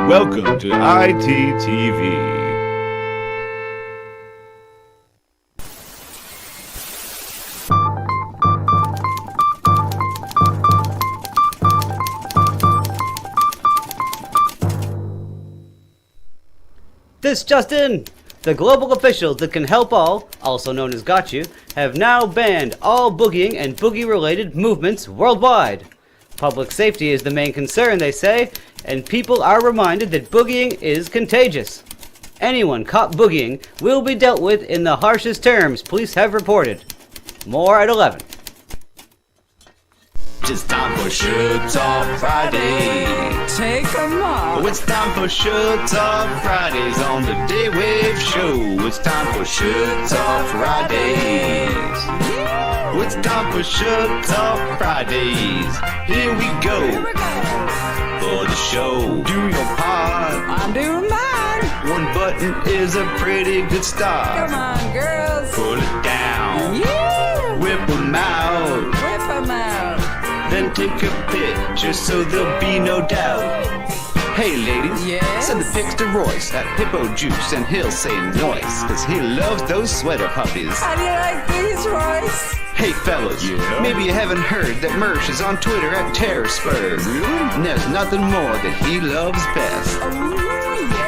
Welcome to ITTV. This just in! The global officials that can help all, also known as Got You, have now banned all boogieing and boogie-related movements worldwide. Public safety is the main concern, they say, and people are reminded that boogieing is contagious. Anyone caught boogieing will be dealt with in the harshest terms, police have reported. More at 11. It's time for Shirt Talk Friday. Take 'em off. Oh, it's time for Shirt Talk Fridays on the Daywave Show. It's time for Shirt Talk Fridays. Oh, it's time for Shirt Talk Fridays. Here we go. For the show, do your part. I'm doing mine. One button is a pretty good start. Come on, girls. Pull it down. Yeah. Whip 'em out. Whip 'em out. Then take a picture so there'll be no doubt. Hey ladies, Yes? send the pics to Royce at Hippo Juice and he'll say noise, cause he loves those sweater puppies. How do you like these, Royce? Hey fellas, maybe you haven't heard that Mersh is on Twitter at Terror Spurs. And there's nothing more that he loves best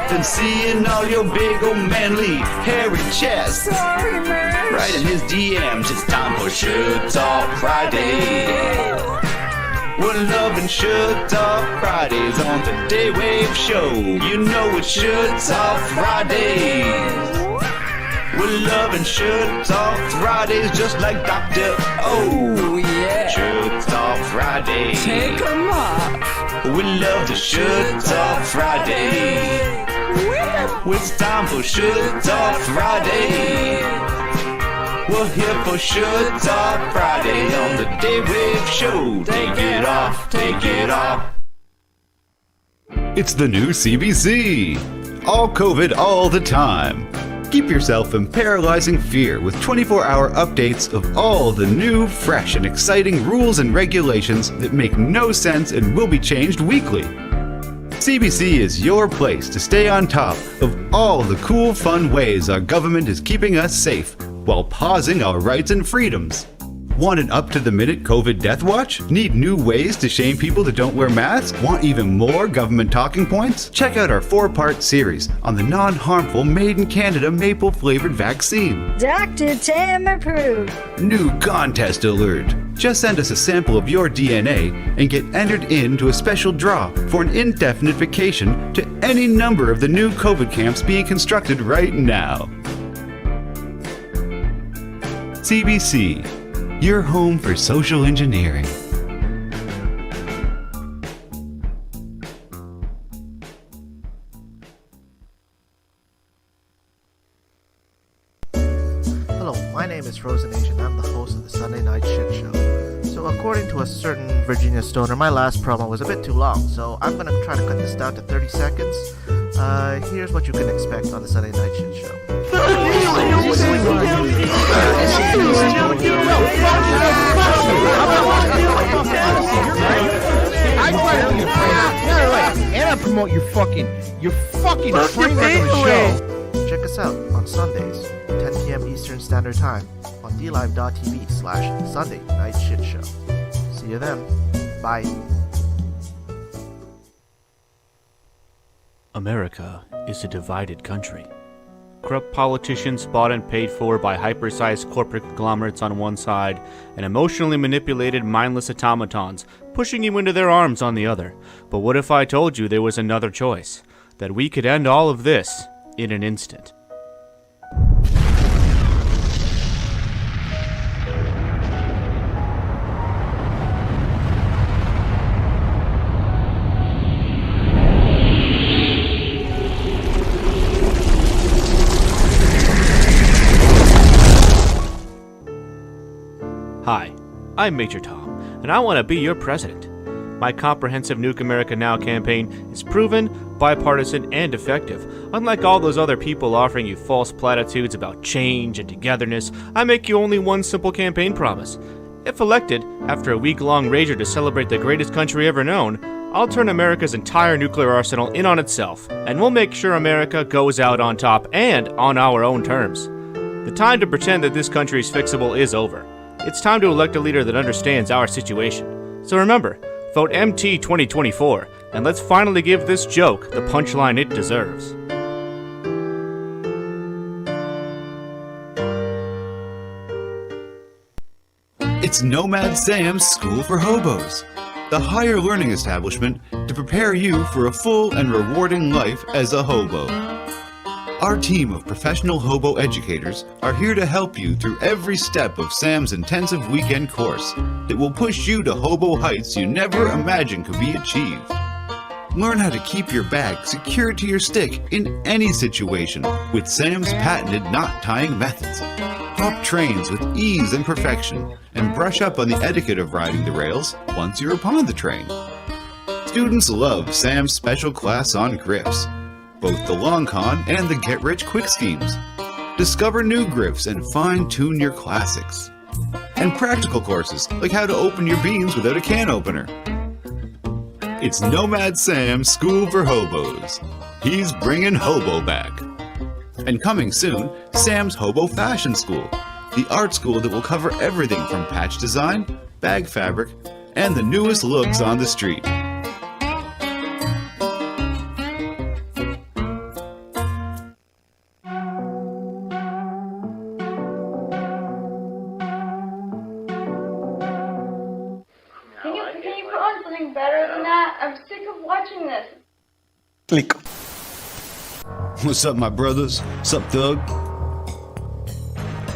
than seeing all your big old manly hairy chests. Sorry, man. Right in his DMs, it's time for Shirt Talk Friday. We're loving Shirt Talk Fridays on the Daywave Show. You know it's Shirt Talk Fridays. We're loving Shirt Talk Fridays just like Dr. O. Oh, yeah. Shirt Talk Fridays. Take 'em off. We love the Shirt Talk Friday. It's time for Shirt Talk Friday. We're here for Shirt Talk Friday on the Daywave Show. Take it off, take it off. It's the new CBC. All COVID all the time. Keep yourself in paralyzing fear with 24-hour updates of all the new, fresh, and exciting rules and regulations that make no sense and will be changed weekly. CBC is your place to stay on top of all the cool, fun ways our government is keeping us safe while pausing our rights and freedoms. Want an up-to-the-minute COVID death watch? Need new ways to shame people that don't wear masks? Want even more government talking points? Check out our 4-part series on the non-harmful made-in-Canada maple-flavored vaccine. Dr. Tam approved. New contest alert! Just send us a sample of your DNA and get entered into a special draw for an indefinite vacation to any number of the new COVID camps being constructed right now. CBC, your home for social engineering. Hello, my name is Frozen Asian. I'm the host of the Sunday Night Shit Show. So according to a certain Virginia stoner, my last promo was a bit too long, so I'm gonna try to cut this down to 30 seconds. Here's what you can expect on the Sunday Night Shit Show. And I promote your fucking train wreck of a show. Check us out on Sundays, 10 p.m. Eastern Standard Time on DLive.tv/Sunday Night Shit Show. See you then. Bye. America is a divided country. Corrupt politicians bought and paid for by hypersized corporate conglomerates on one side, and emotionally manipulated mindless automatons pushing you into their arms on the other. But what if I told you there was another choice? That we could end all of this in an instant. Hi, I'm Major Tom, and I want to be your president. My comprehensive Nuke America Now campaign is proven, bipartisan, and effective. Unlike all those other people offering you false platitudes about change and togetherness, I make you only one simple campaign promise. If elected, after a week-long rager to celebrate the greatest country ever known, I'll turn America's entire nuclear arsenal in on itself, and we'll make sure America goes out on top and on our own terms. The time to pretend that this country is fixable is over. It's time to elect a leader that understands our situation. So remember, vote MT 2024, and let's finally give this joke the punchline it deserves. It's Nomad Sam's School for Hobos, the higher learning establishment to prepare you for a full and rewarding life as a hobo. Our team of professional hobo educators are here to help you through every step of Sam's intensive weekend course that will push you to hobo heights you never imagined could be achieved. Learn how to keep your bag secured to your stick in any situation with Sam's patented knot tying methods. Hop trains with ease and perfection, and brush up on the etiquette of riding the rails once you're upon the train. Students love Sam's special class on grips, both the long con and the get-rich-quick schemes. Discover new grips and fine-tune your classics. And practical courses like how to open your beans without a can opener. It's Nomad Sam's School for Hobos. He's bringing hobo back. And coming soon, Sam's Hobo Fashion School, the art school that will cover everything from patch design, bag fabric, and the newest looks on the street. Can you put on something better than that? I'm sick of watching this. Click. What's up, my brothers? Sup, thug?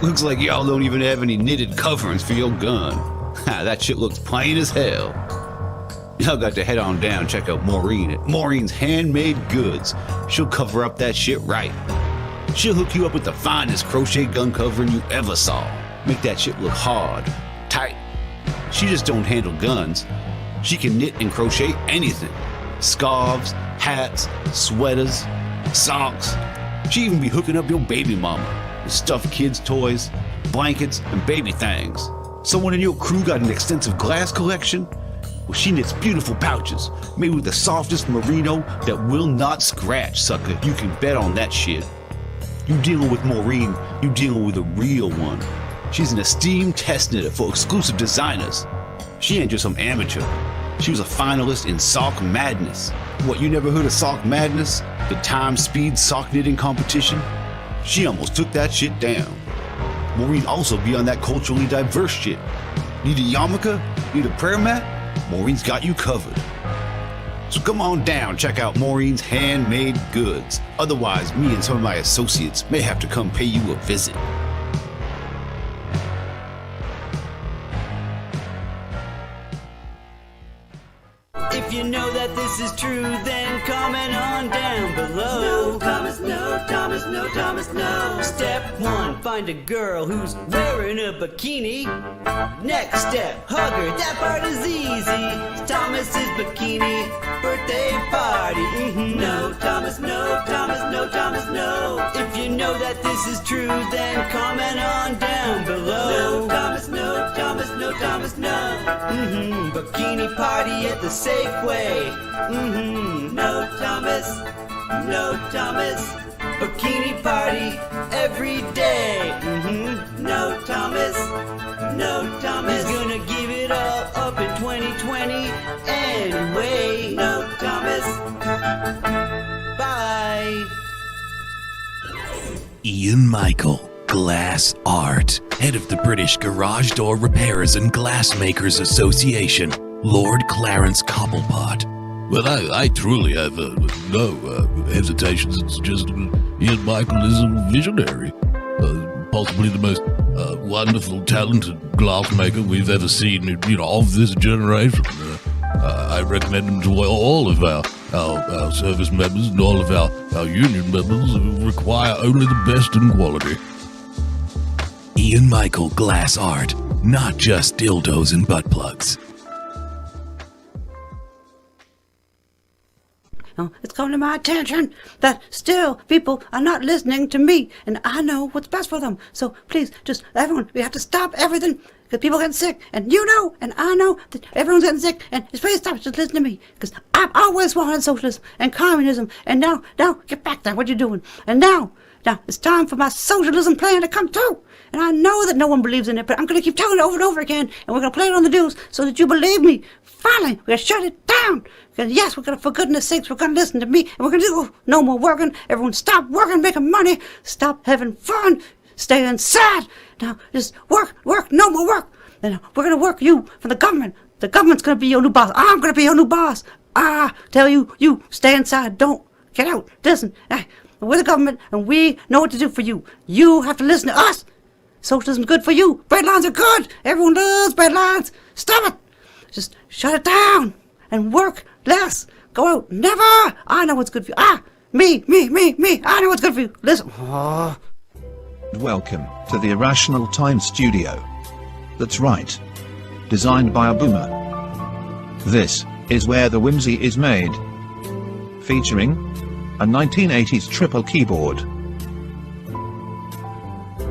Looks like y'all don't even have any knitted coverings for your gun. Ha, that shit looks plain as hell. Y'all got to head on down and check out Maureen at Maureen's Handmade Goods. She'll cover up that shit right. She'll hook you up with the finest crochet gun covering you ever saw. Make that shit look hard, tight. She just don't handle guns. She can knit and crochet anything. Scarves, hats, sweaters, socks. She even be hooking up your baby mama with stuffed kids' toys, blankets, and baby things. Someone in your crew got an extensive glass collection? Well, she knits beautiful pouches made with the softest merino that will not scratch, sucker. You can bet on that shit. You dealing with Maureen, you dealing with a real one. She's an esteemed test knitter for exclusive designers. She ain't just some amateur. She was a finalist in Sock Madness. What, you never heard of Sock Madness? The time speed sock knitting competition? She almost took that shit down. Maureen also be on that culturally diverse shit. Need a yarmulke? Need a prayer mat? Maureen's got you covered. So come on down, check out Maureen's Handmade Goods. Otherwise, me and some of my associates may have to come pay you a visit. If you know that this is true, then comment on down below. No, Thomas, no, Thomas, no, Thomas, no. Step 1, find a girl who's wearing a bikini. Next step, hug her, that part is easy. Thomas's bikini birthday party. No, Thomas, no, Thomas, no, Thomas, no. If you know that this is true, then comment on down below. No, Thomas, no, Thomas, no, Thomas, no. Bikini party at the Safeway. No, Thomas, no, Thomas. Bikini party every day. No, Thomas, no, Thomas. He's gonna give it all up in 2020 anyway. No, Thomas. Bye. Ian Michael, Glass Art, head of the British Garage Door Repairers and Glassmakers Association, Lord Clarence Cobblepot. Well, I truly have no hesitations to suggest Ian Michael is a visionary. Possibly the most wonderful, talented glassmaker we've ever seen, of this generation. I recommend him to all of our service members and all of our union members who require only the best in quality. Ian Michael Glass Art, not just dildos and butt plugs. it's come to my attention that still people are not listening to me, and I know what's best for them. So please, just everyone, we have to stop everything because people are getting sick, and you know, and I know that everyone's getting sick, and just please stop, just listen to me, because I've always wanted socialism and communism, and now, get back there, what you doing? And now, it's time for my socialism plan to come true. And I know that no one believes in it, but I'm going to keep telling it over and over again, and we're going to play it on the news so that you believe me. Finally, we're going to shut it down. Because yes, we're going to, for goodness sakes, we're going to listen to me, and we're going to do no more working. Everyone stop working, making money. Stop having fun. Stay inside. Now, just work, no more work. And we're going to work you from the government. The government's going to be your new boss. I'm going to be your new boss. Tell you stay inside. Don't get out. Listen, we're the government, and we know what to do for you. You have to listen to us. Socialism's good for you. Bread lines are good. Everyone loves bread lines. Stop it. Just shut it down and work less. Go out. Never. I know what's good for you. Me. I know what's good for you. Listen. Welcome to the Irrational Time Studio. That's right. Designed by a boomer. This is where the whimsy is made. Featuring a 1980s triple keyboard,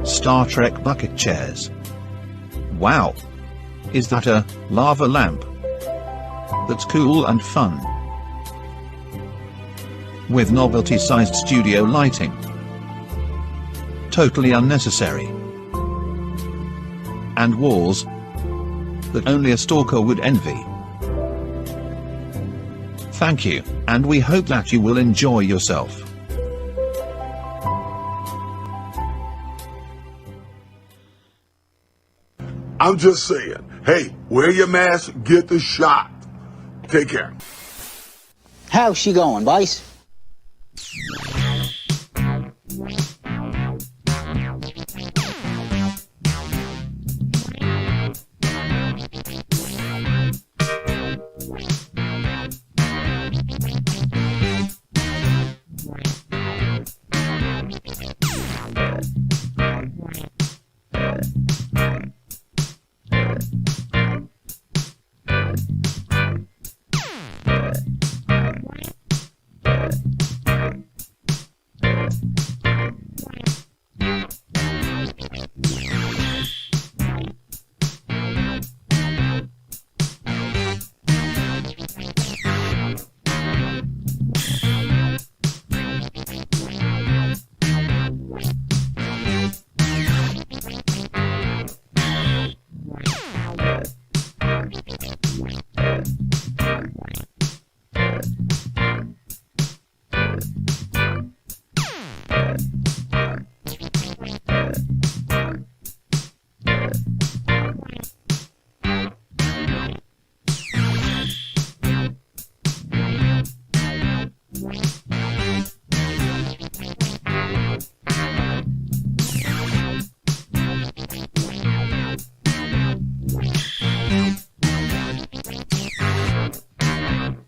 Star Trek bucket chairs. Wow! Is that a lava lamp? That's cool and fun. With novelty-sized studio lighting. Totally unnecessary. And walls that only a stalker would envy. Thank you, and we hope that you will enjoy yourself. I'm just saying, hey, wear your mask, get the shot. Take care. How's she going, boys?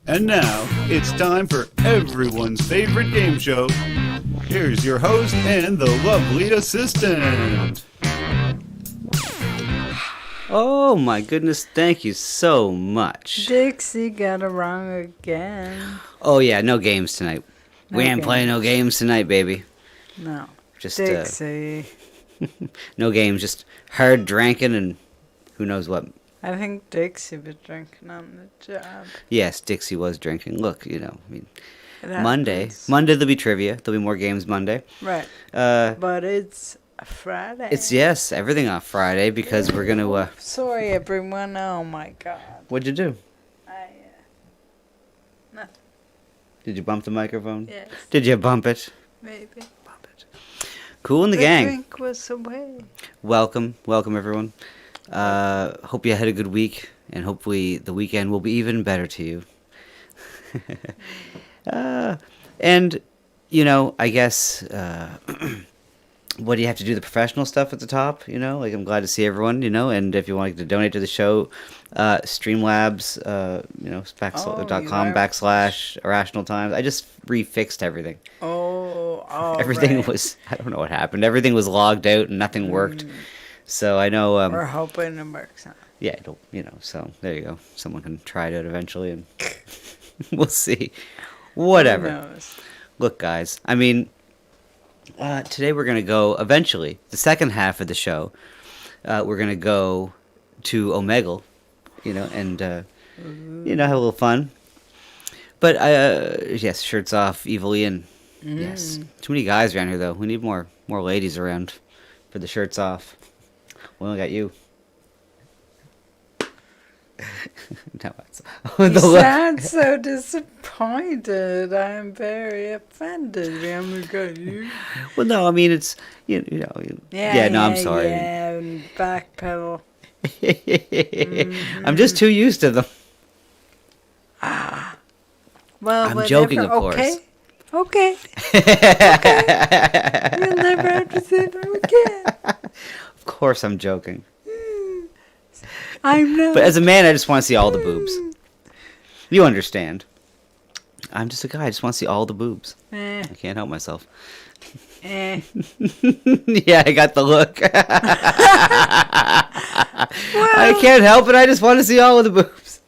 And now, it's time for everyone's favorite game show. Here's your host and the lovely assistant. Oh my goodness, thank you so much. Dixie got it wrong again. Oh yeah, no games tonight. We ain't games. playing no games tonight, baby. No. Just Dixie. no games, just hard drinking and who knows what. I think Dixie was drinking on the job. Yes, Dixie was drinking. Look, I mean, It Monday there'll be trivia. There'll be more games Monday. Right. But it's a Friday. It's everything off Friday because we're gonna. Sorry, everyone. Oh my God. What'd you do? Nothing. Did you bump the microphone? Yes. Did you bump it? Maybe. Bump it. Cool in the gang. Drink was away. Welcome everyone. Hope you had a good week, and hopefully the weekend will be even better to you. And, I guess, what do you have to do? The professional stuff at the top, Like, I'm glad to see everyone, and if you want to donate to the show, Streamlabs, .com/ Irrational Times. I just refixed everything. Everything right. was, I don't know what happened. Everything was logged out and nothing worked. So I know. We're hoping it works out. Yeah, so there you go. Someone can try it out eventually, and we'll see. Whatever. Who knows? Look, guys, I mean, today we're going to go, eventually, the second half of the show, we're going to go to Omegle, and, have a little fun. But, yes, shirts off, Evil Ian. Yes. Too many guys around here, though. We need more ladies around for the shirts off. We only got you. No, You sound so disappointed. I'm very offended. We only got you. Well, no, I mean, it's, I'm sorry. Yeah, backpedal. I'm just too used to them. Well, I'm joking, of course. Okay. You'll never have to say them again. Of course I'm joking. I'm not. But as a man, I just want to see all the boobs. You understand. I'm just a guy. I just want to see all the boobs. I can't help myself. Yeah, I got the look. I can't help it. I just want to see all of the boobs.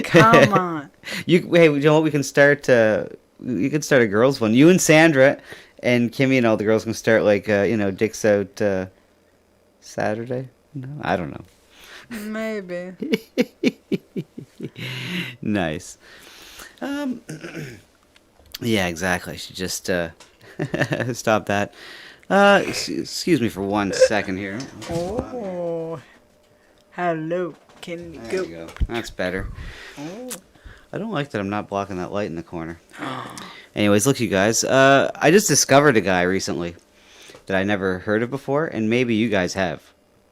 Come on. Hey, you know what? We can start. You can start a girls' one. You and Sandra and Kimmy and all the girls can start Dicks Out Saturday. No, I don't know. Maybe. Nice. Yeah, exactly. I should just stop that. Excuse me for 1 second here. Oh. Hello. Can you There you go. That's better. Oh. I don't like that I'm not blocking that light in the corner. Anyways, look, you guys. I just discovered a guy recently that I never heard of before, and maybe you guys have.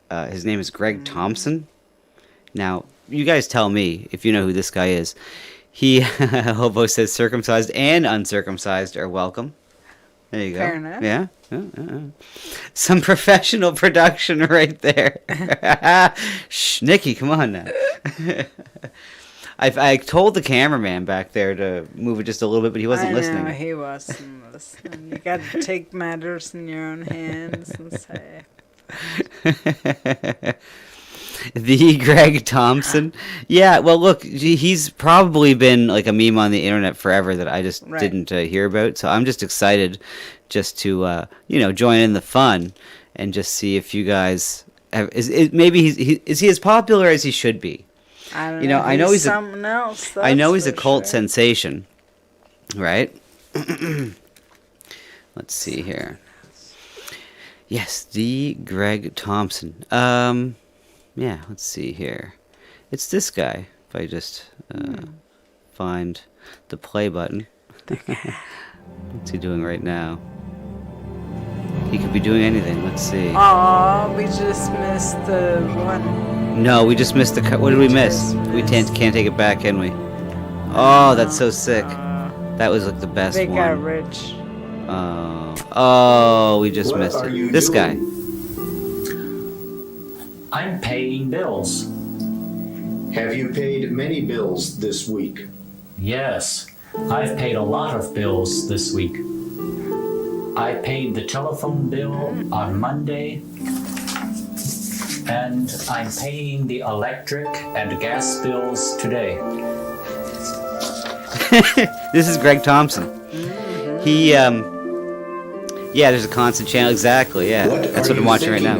His name is Greg Thompson. Now, you guys tell me if you know who this guy is. He, Hobo says, circumcised and uncircumcised are welcome. There you go. Fair enough. Yeah. Some professional production right there. Shh, Nikki, come on now. I told the cameraman back there to move it just a little bit, but he wasn't listening. No, he wasn't listening. You got to take matters in your own hands and say. The Greg Thompson. Yeah, well, look, he's probably been like a meme on the internet forever that I just didn't hear about. So I'm just excited just to, join in the fun and just see if you guys have, maybe is he as popular as he should be? I don't know. I know he's something else. I know he's a cult sensation, right? Let's see here. Yes, the Greg Thompson. Yeah, let's see here. It's this guy. If I just find the play button. What's he doing right now? He could be doing anything. Let's see. Aw, we just missed the one. No, we just missed the... What did we miss? We can't take it back, can we? Oh, that's so sick. That was like the best They one. got rich. Oh, we just missed it. This guy. I'm paying bills. Have you paid many bills this week? Yes, I've paid a lot of bills this week. I paid the telephone bill on Monday, and I'm paying the electric and gas bills today. This is Greg Thompson. He, yeah, there's a constant channel. Exactly, yeah. That's what I'm watching right now.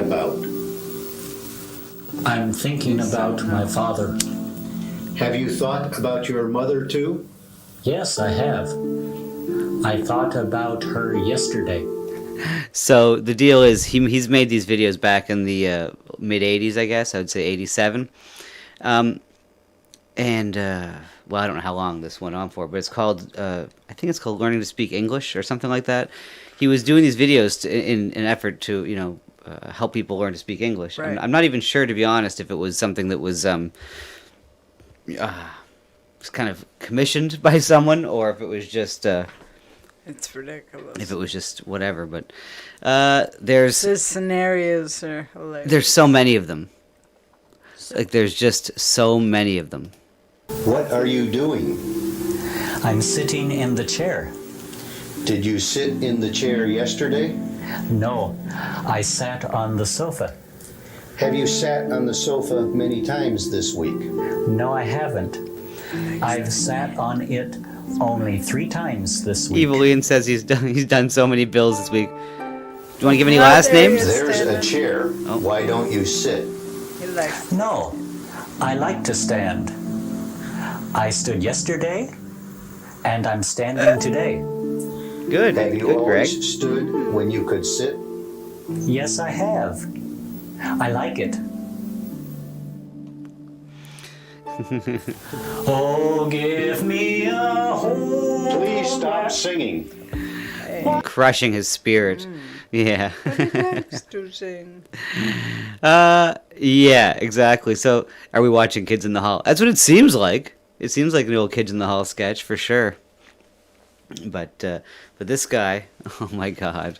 I'm thinking about my father. Have you thought about your mother too? Yes, I have. I thought about her yesterday. So the deal is he's made these videos back in the mid 80s, I guess. I would say 87. Well, I don't know how long this went on for, but it's called, I think it's called Learning to Speak English or something like that. He was doing these videos in an effort to, help people learn to speak English. Right. I'm not even sure, to be honest, if it was something that was kind of commissioned by someone, or if it was just... It's ridiculous. If it was just whatever, but there's... The scenarios are hilarious. There's so many of them. Like, there's just so many of them. What are you doing? I'm sitting in the chair. Did you sit in the chair yesterday? No, I sat on the sofa. Have you sat on the sofa many times this week? No, I haven't. I've sat on it only 3 times this week. Evil Ian says he's done so many bills this week. Do you want to give any last names? There's a chair. Oh. Why don't you sit? No, I like to stand. I stood yesterday, and I'm standing today. Good. Have you Good, Greg. always stood when you could sit? Yes, I have. I like it. Oh, give me a home. Please stop singing. Crushing his spirit. Yeah. To sing. Yeah, exactly. So, are we watching Kids in the Hall? That's what it seems like. It seems like an old Kids in the Hall sketch for sure. But this guy, oh my God.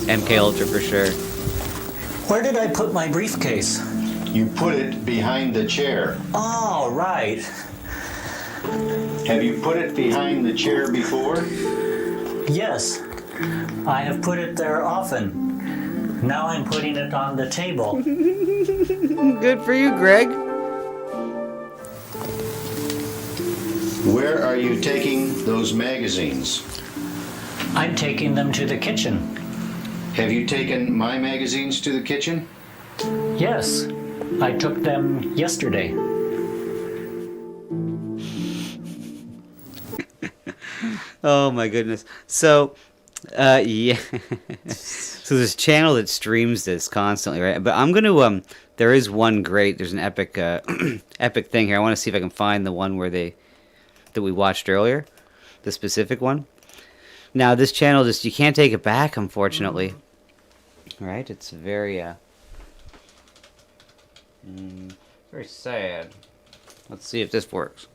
MK Ultra for sure. Where did I put my briefcase? You put it behind the chair. Oh, right. Have you put it behind the chair before? Yes, I have put it there often. Now I'm putting it on the table. Good for you, Greg. Where are you taking those magazines? I'm taking them to the kitchen. Have you taken my magazines to the kitchen? Yes, I took them yesterday. Oh my goodness. So, yeah. So there's a channel that streams this constantly, right? But I'm gonna there is one there's an epic epic thing here. I want to see if I can find the one where that we watched earlier, the specific one. Now this channel you can't take it back, unfortunately. Right? It's very very sad. Let's see if this works.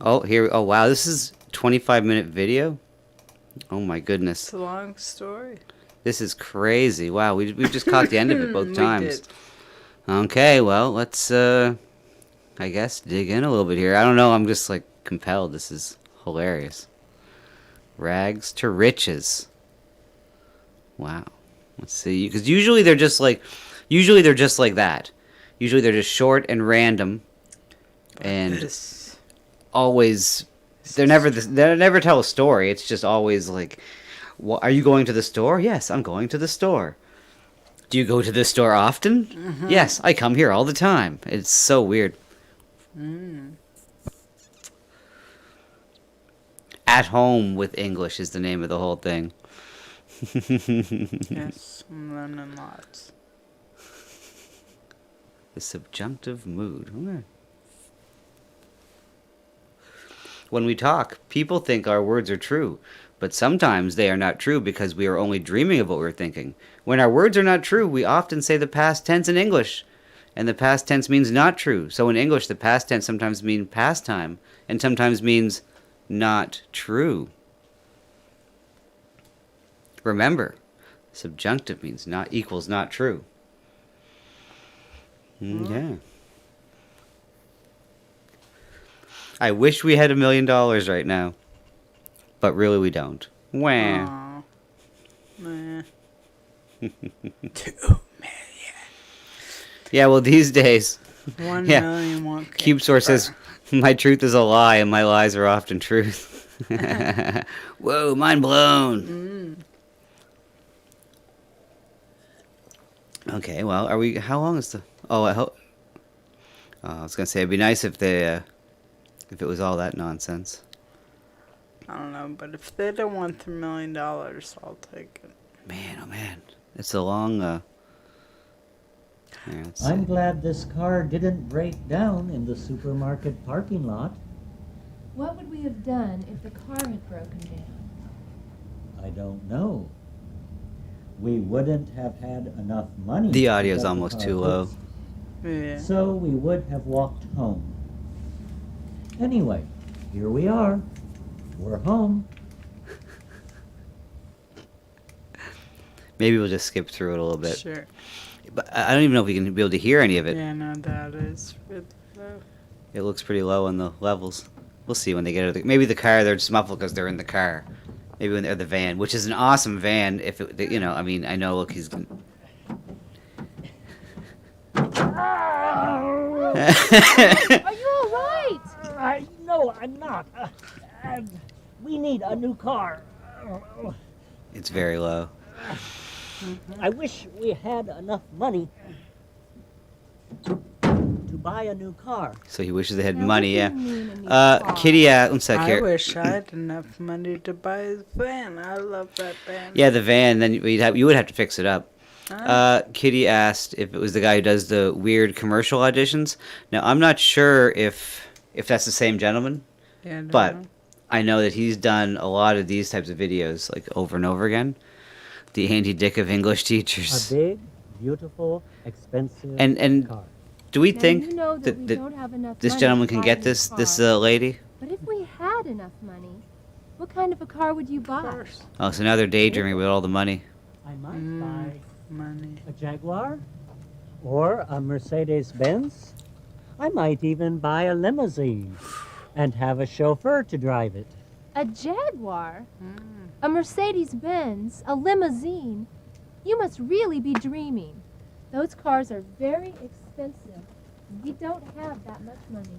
Oh, here. Oh, wow. This is 25-minute video. Oh, my goodness. It's a long story. This is crazy. Wow. We just caught the end of it both We times. did. Okay. Well, let's, I guess, dig in a little bit here. I don't know. I'm just, like, compelled. This is hilarious. Rags to riches. Wow. Let's see. Because usually they're just like that. Usually they're just short and random. And always, they never tell a story. It's just always like, are you going to the store? Yes, I'm going to the store. Do you go to this store often? Mhm. Yes, I come here all the time. It's so weird. At Home with English is the name of the whole thing. Yes, I'm learning lots. The subjunctive mood. Okay. When we talk, people think our words are true, but sometimes they are not true because we are only dreaming of what we're thinking. When our words are not true, we often say the past tense in English, and the past tense means not true. So in English, the past tense sometimes means past time, and sometimes means not true. Remember, subjunctive means not equals not true. Yeah. I wish we had $1 million right now, but really we don't. Wah. Aw. Meh. 2 Yeah, well, these days, 1 yeah. million won't get CubeSource says, my truth is a lie and my lies are often truth. Whoa, mind blown. Okay, well, how long is the... Oh, I hope... I was going to say, it'd be nice if they... if it was all that nonsense. I don't know, but if they don't want $3 million, I'll take it. Man, oh man. It's a long... yeah, let's see. I'm glad this car didn't break down in the supermarket parking lot. What would we have done if the car had broken down? I don't know. We wouldn't have had enough money. The to audio's get the almost car too low. fixed. Yeah. So we would have walked home. Anyway, here we are. We're home. Maybe we'll just skip through it a little bit. Sure. But I don't even know if we can be able to hear any of it. Yeah, no, that is really low. It looks pretty low on the levels. We'll see when they get out of the... Maybe the car, they're just muffled because they're in the car. Maybe when they're the van, which is an awesome van. If it, you know, I mean, I know. Look, he's. Are you No, I'm not. We need a new car. It's very low. I wish we had enough money to buy a new car. So he wishes they had Now, money, what yeah. do you mean a new car? Kitty, one sec I here. wish I had enough money to buy his van. I love that van. Yeah, the van, then you would have to fix it up. Kitty asked if it was the guy who does the weird commercial auditions. Now, I'm not sure if that's the same gentleman, Yeah, I don't but know. I know that he's done a lot of these types of videos, like, over and over again. The Andy Dick of English teachers. A big, beautiful, expensive And car. do we Now, think you know that we that don't have enough this money gentleman to can buy get a new this car. lady? But if we had enough money, what kind of a car would you buy? Oh, so now they're daydreaming with all the money. I might buy money. a Jaguar or a Mercedes-Benz. I might even buy a limousine and have a chauffeur to drive it. A Jaguar? A Mercedes-Benz? A limousine? You must really be dreaming. Those cars are very expensive. We don't have that much money.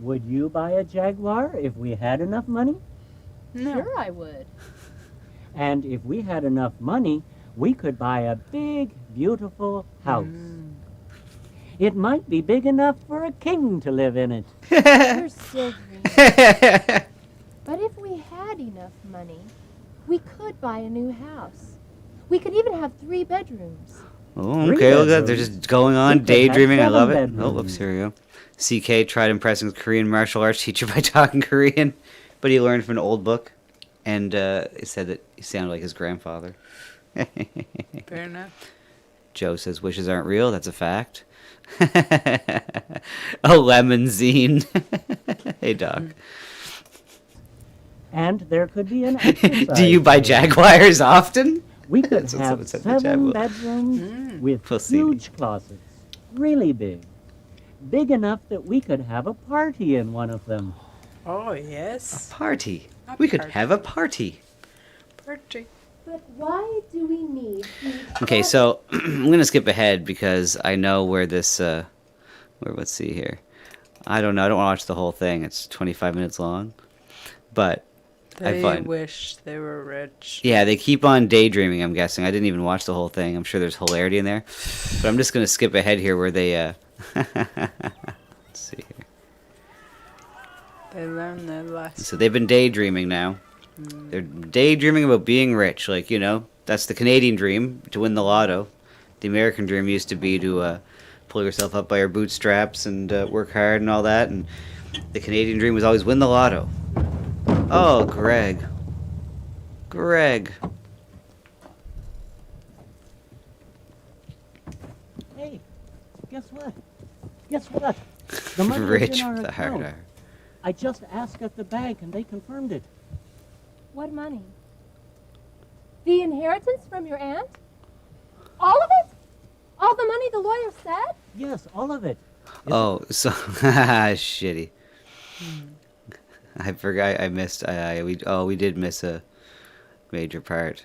Would you buy a Jaguar if we had enough money? No. Sure I would. And if we had enough money, we could buy a big, beautiful house. It might be big enough for a king to live in it. You're still dreaming. But if we had enough money, we could buy a new house. We could even have 3 bedrooms. Oh, Three okay, look at that. bedrooms. They're just going on, We could have daydreaming. I 7 love it. bedrooms. Oh, whoops, here we go. CK tried impressing his Korean martial arts teacher by talking Korean, but he learned from an old book, and it said that he sounded like his grandfather. Fair enough. Joe says wishes aren't real. That's a fact. A lemon zine. Hey, Doc. And there could be an exercise. Do you buy Jaguars often? We could That's what have someone said in the chat. 7 bedrooms with Pussy. huge closets, really big. Big enough that we could have a party in one of them. Oh, yes. Party. A We could party. have a party. Party. But why do we need these Okay, so I'm gonna skip ahead because I know where this. Let's see here. I don't know. I don't want to watch the whole thing. It's 25 minutes long, but I They find. wish they were rich. Yeah, they keep on daydreaming. I'm guessing. I didn't even watch the whole thing. I'm sure there's hilarity in there, but I'm just gonna skip ahead here where they. Let's see here. They learn their lesson. So they've been daydreaming now. They're daydreaming about being rich. Like, you know, that's the Canadian dream, to win the lotto. The American dream used to be to pull yourself up by your bootstraps and work hard and all that. And the Canadian dream was always win the lotto. Oh, Greg. Greg. Hey, guess what? Guess what? The money is Rich in our with a hard account. R. I just asked at the bank and they confirmed it. What money? The inheritance from your aunt? All of it? All the money the lawyer said? Yes, all of it. Oh, so shitty. I forgot. I missed. We did miss a major part.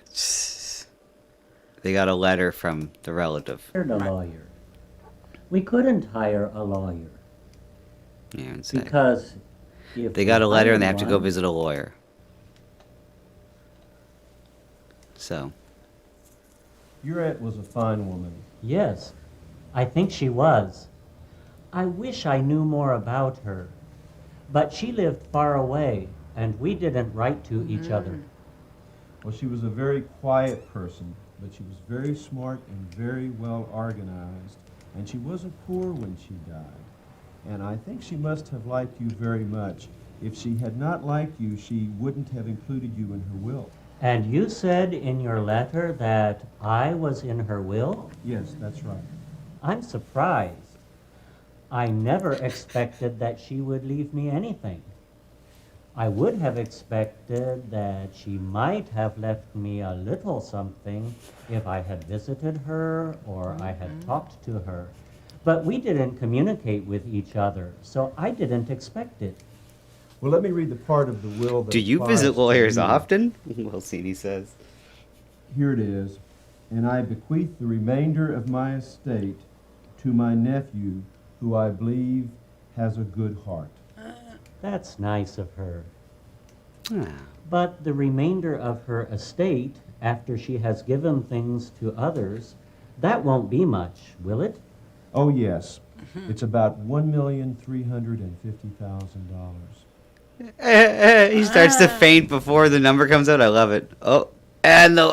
They got a letter from the relative. Hired a lawyer. We couldn't hire a lawyer Yeah, and say. because if They got a letter and they have hired to go one- visit a lawyer. So. Your aunt was a fine woman. Yes, I think she was. I wish I knew more about her. But she lived far away, and we didn't write to each other. Well, she was a very quiet person, but she was very smart and very well organized, and she wasn't poor when she died. And I think she must have liked you very much. If she had not liked you, she wouldn't have included you in her will. And you said in your letter that I was in her will? Yes, that's right. I'm surprised. I never expected that she would leave me anything. I would have expected that she might have left me a little something if I had visited her or I had talked to her. But we didn't communicate with each other, so I didn't expect it. Well, let me read the part of the will that Do you applies visit to lawyers you. often? Wilsini says. Here it is. And I bequeath the remainder of my estate to my nephew, who I believe has a good heart. That's nice of her. Ah. But the remainder of her estate, after she has given things to others, that won't be much, will it? Oh, yes. It's about $1,350,000. He starts to faint before the number comes out. I love it. Oh, and the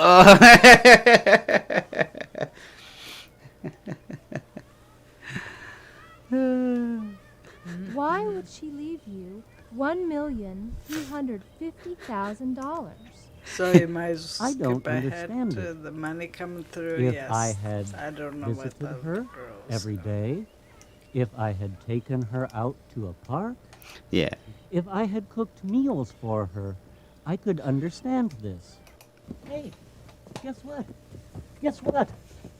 Why would she leave you $1,350,000? So you might as well I don't skip ahead understand to it. the money coming through. If yes. I had I don't know what visited those her girls every day, if I had taken her out to a park, Yeah. if I had cooked meals for her, I could understand this. Hey, guess what? Guess what?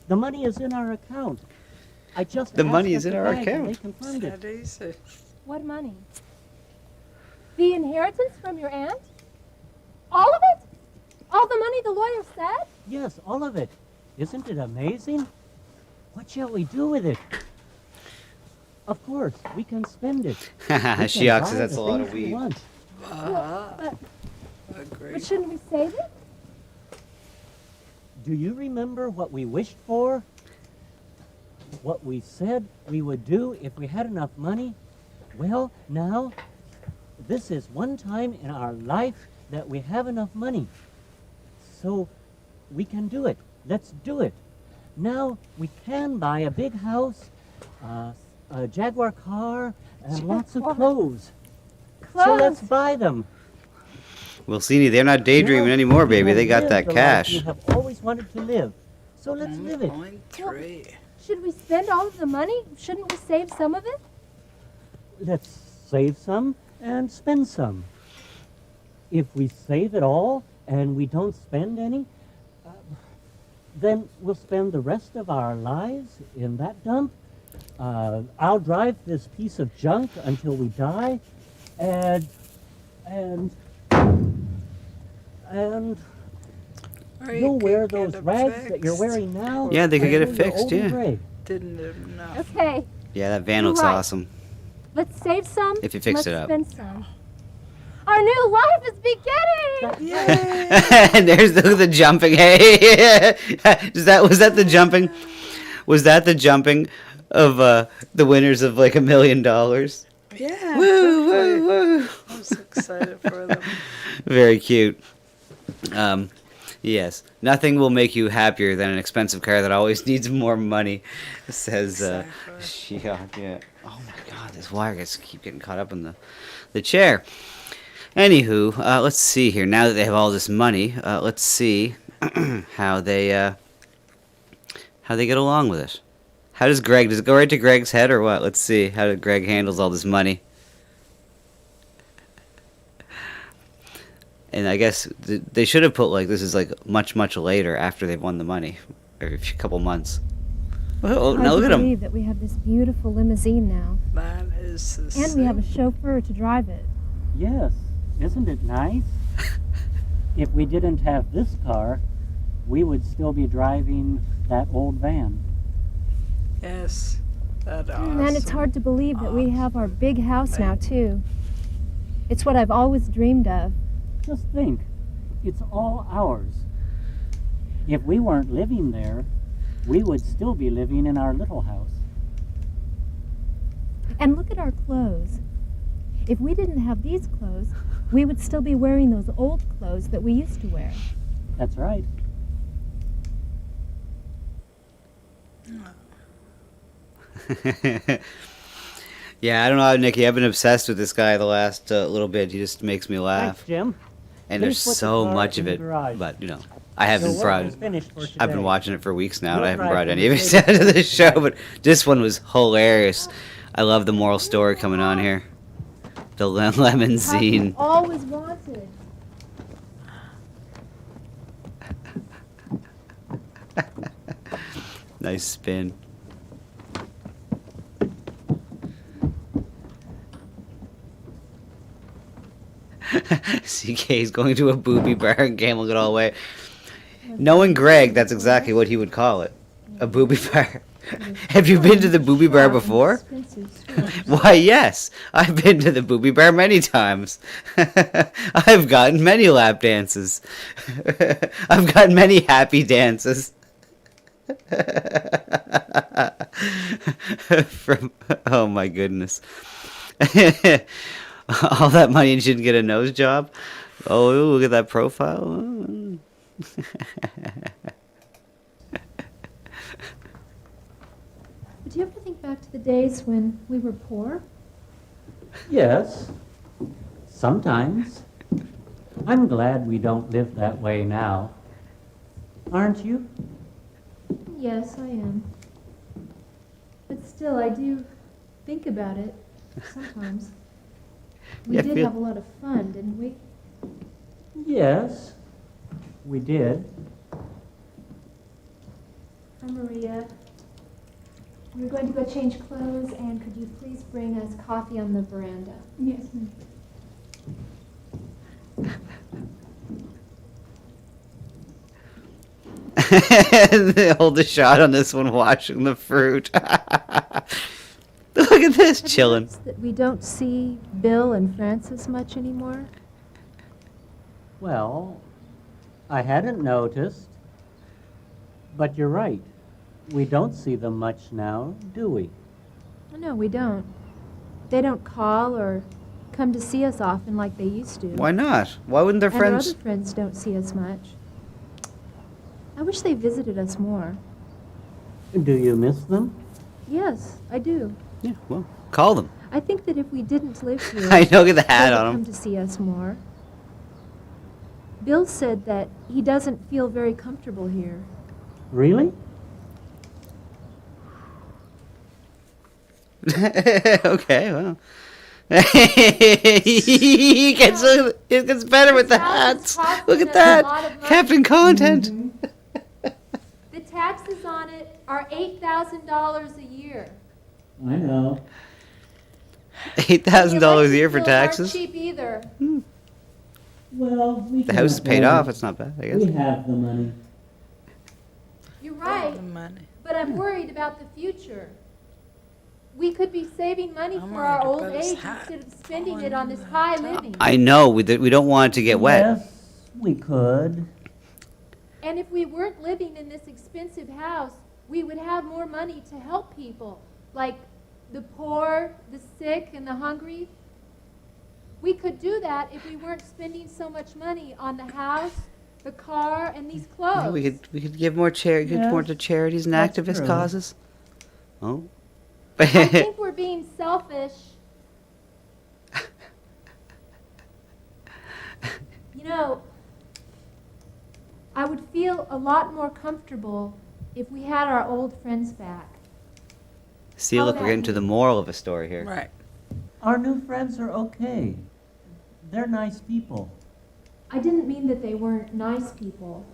The money is in our account. I just The asked money at is in the our bank and account. They confirmed it. That easy. What money? The inheritance from your aunt? All of it? All the money the lawyer said? Yes, all of it. Isn't it amazing? What shall we do with it? Of course, we can spend it. We can Sheox buy says that's the a lot of things we weed. want. But shouldn't we save it? Do you remember what we wished for? What we said we would do if we had enough money? Well, now, this is one time in our life that we have enough money. So we can do it. Let's do it. Now we can buy a big house, a Jaguar car, and lots of clothes. So let's buy them. Well, see, they're not daydreaming Now anymore, we baby. have They got lived that the life cash. we have always wanted to live. So let's live it. 1.3. Should we spend all of the money? Shouldn't we save some of it? Let's save some and spend some. If we save it all and we don't spend any, then we'll spend the rest of our lives in that dump. I'll drive this piece of junk until we die, and Or you'll you wear could get those it rags that you're fixed. wearing now. Yeah, they could get it until you're fixed, old and yeah. gray. Didn't enough. Okay, Yeah, that van You're looks right. awesome. let's save some. If you fix let's it up. spend some. Our new life is beginning! And there's the jumping. Hey, was that the jumping? Was that the jumping of the winners of like $1 million? Yeah. Woo, woo, woo. I'm so excited for them. Very cute. Yes, nothing will make you happier than an expensive car that always needs more money, says Sheox. Yeah. Oh my God, this wire gets keep getting caught up in the chair. Anywho, let's see here. Now that they have all this money, let's see how they get along with it. How does Greg? Does it go right to Greg's head or what? Let's see how Greg handles all this money. And I guess they should have put like this is like much later after they've won the money, or a couple months. Oh, now look at I him. believe that we have this beautiful limousine now, That is the and we have a chauffeur to drive it. Yes, isn't it nice? If we didn't have this car, we would still be driving that old van. Yes. That awesome. And it's hard to believe that we have our big house now, too. It's what I've always dreamed of. Just think, it's all ours. If we weren't living there, we would still be living in our little house. And look at our clothes. If we didn't have these clothes, we would still be wearing those old clothes that we used to wear. That's right. Yeah, I don't know, Nikki. I've been obsessed with this guy the last little bit. He just makes me laugh. Thanks, Jim. And Please there's put the so car much in of the it, garage. but you know, I haven't So brought. we're finished for I've been today. watching it for weeks now, and We'll I haven't drive brought from any of the it to the show. But this one was hilarious. I love the moral story coming on here. The lemon scene. Always wanted. Nice spin. CK is going to a booby bar and gambling it all away. Knowing Greg, that's exactly what he would call it. A booby bar. Have you been to the Booby Bar before? Why, yes. I've been to the Booby Bar many times. I've gotten many lap dances. I've gotten many happy dances. Oh my goodness. All that money and she didn't get a nose job? Oh, look at that profile. Do you ever think back to the days when we were poor? Yes, sometimes. I'm glad we don't live that way now. Aren't you? Yes, I am. But still, I do think about it sometimes. We did have a lot of fun, didn't we? Yes, we did. Maria, we're going to go change clothes, and could you please bring us coffee on the veranda? Yes, ma'am. Hold a shot on this one, washing the fruit. Look at this, chilling. That we don't see Bill and Francis much anymore? Well, I hadn't noticed. But you're right. We don't see them much now, do we? No, we don't. They don't call or come to see us often like they used to. Why not? Why wouldn't their And friends... our other friends don't see us much. I wish they visited us more. Do you miss them? Yes, I do. Yeah, well, call them. I think that if we didn't live here, I know, get the hat they would on 'em. come to see us more. Bill said that he doesn't feel very comfortable here. Really? Okay, well. It gets better with the hats. Look at that. Captain Content. The taxes on it are $8,000 a year. I know. $8,000 a year for Bills taxes? aren't cheap either. Well, we The house is paid off. It's not bad, I guess. We have the money. You're right. But I'm worried about the future. We could be saving money for our old age instead of spending it on this high living. I know. We don't want it to get wet. Yes, we could. And if we weren't living in this expensive house, we would have more money to help people, like the poor, the sick, and the hungry. We could do that if we weren't spending so much money on the house, the car, and these clothes. Yeah, we could give more more to charities and That's activist true. causes. Oh. I think we're being selfish. You know, I would feel a lot more comfortable if we had our old friends back. See, look, we're getting to the moral of a story here. Right. Our new friends are okay. They're nice people. I didn't mean that they weren't nice people.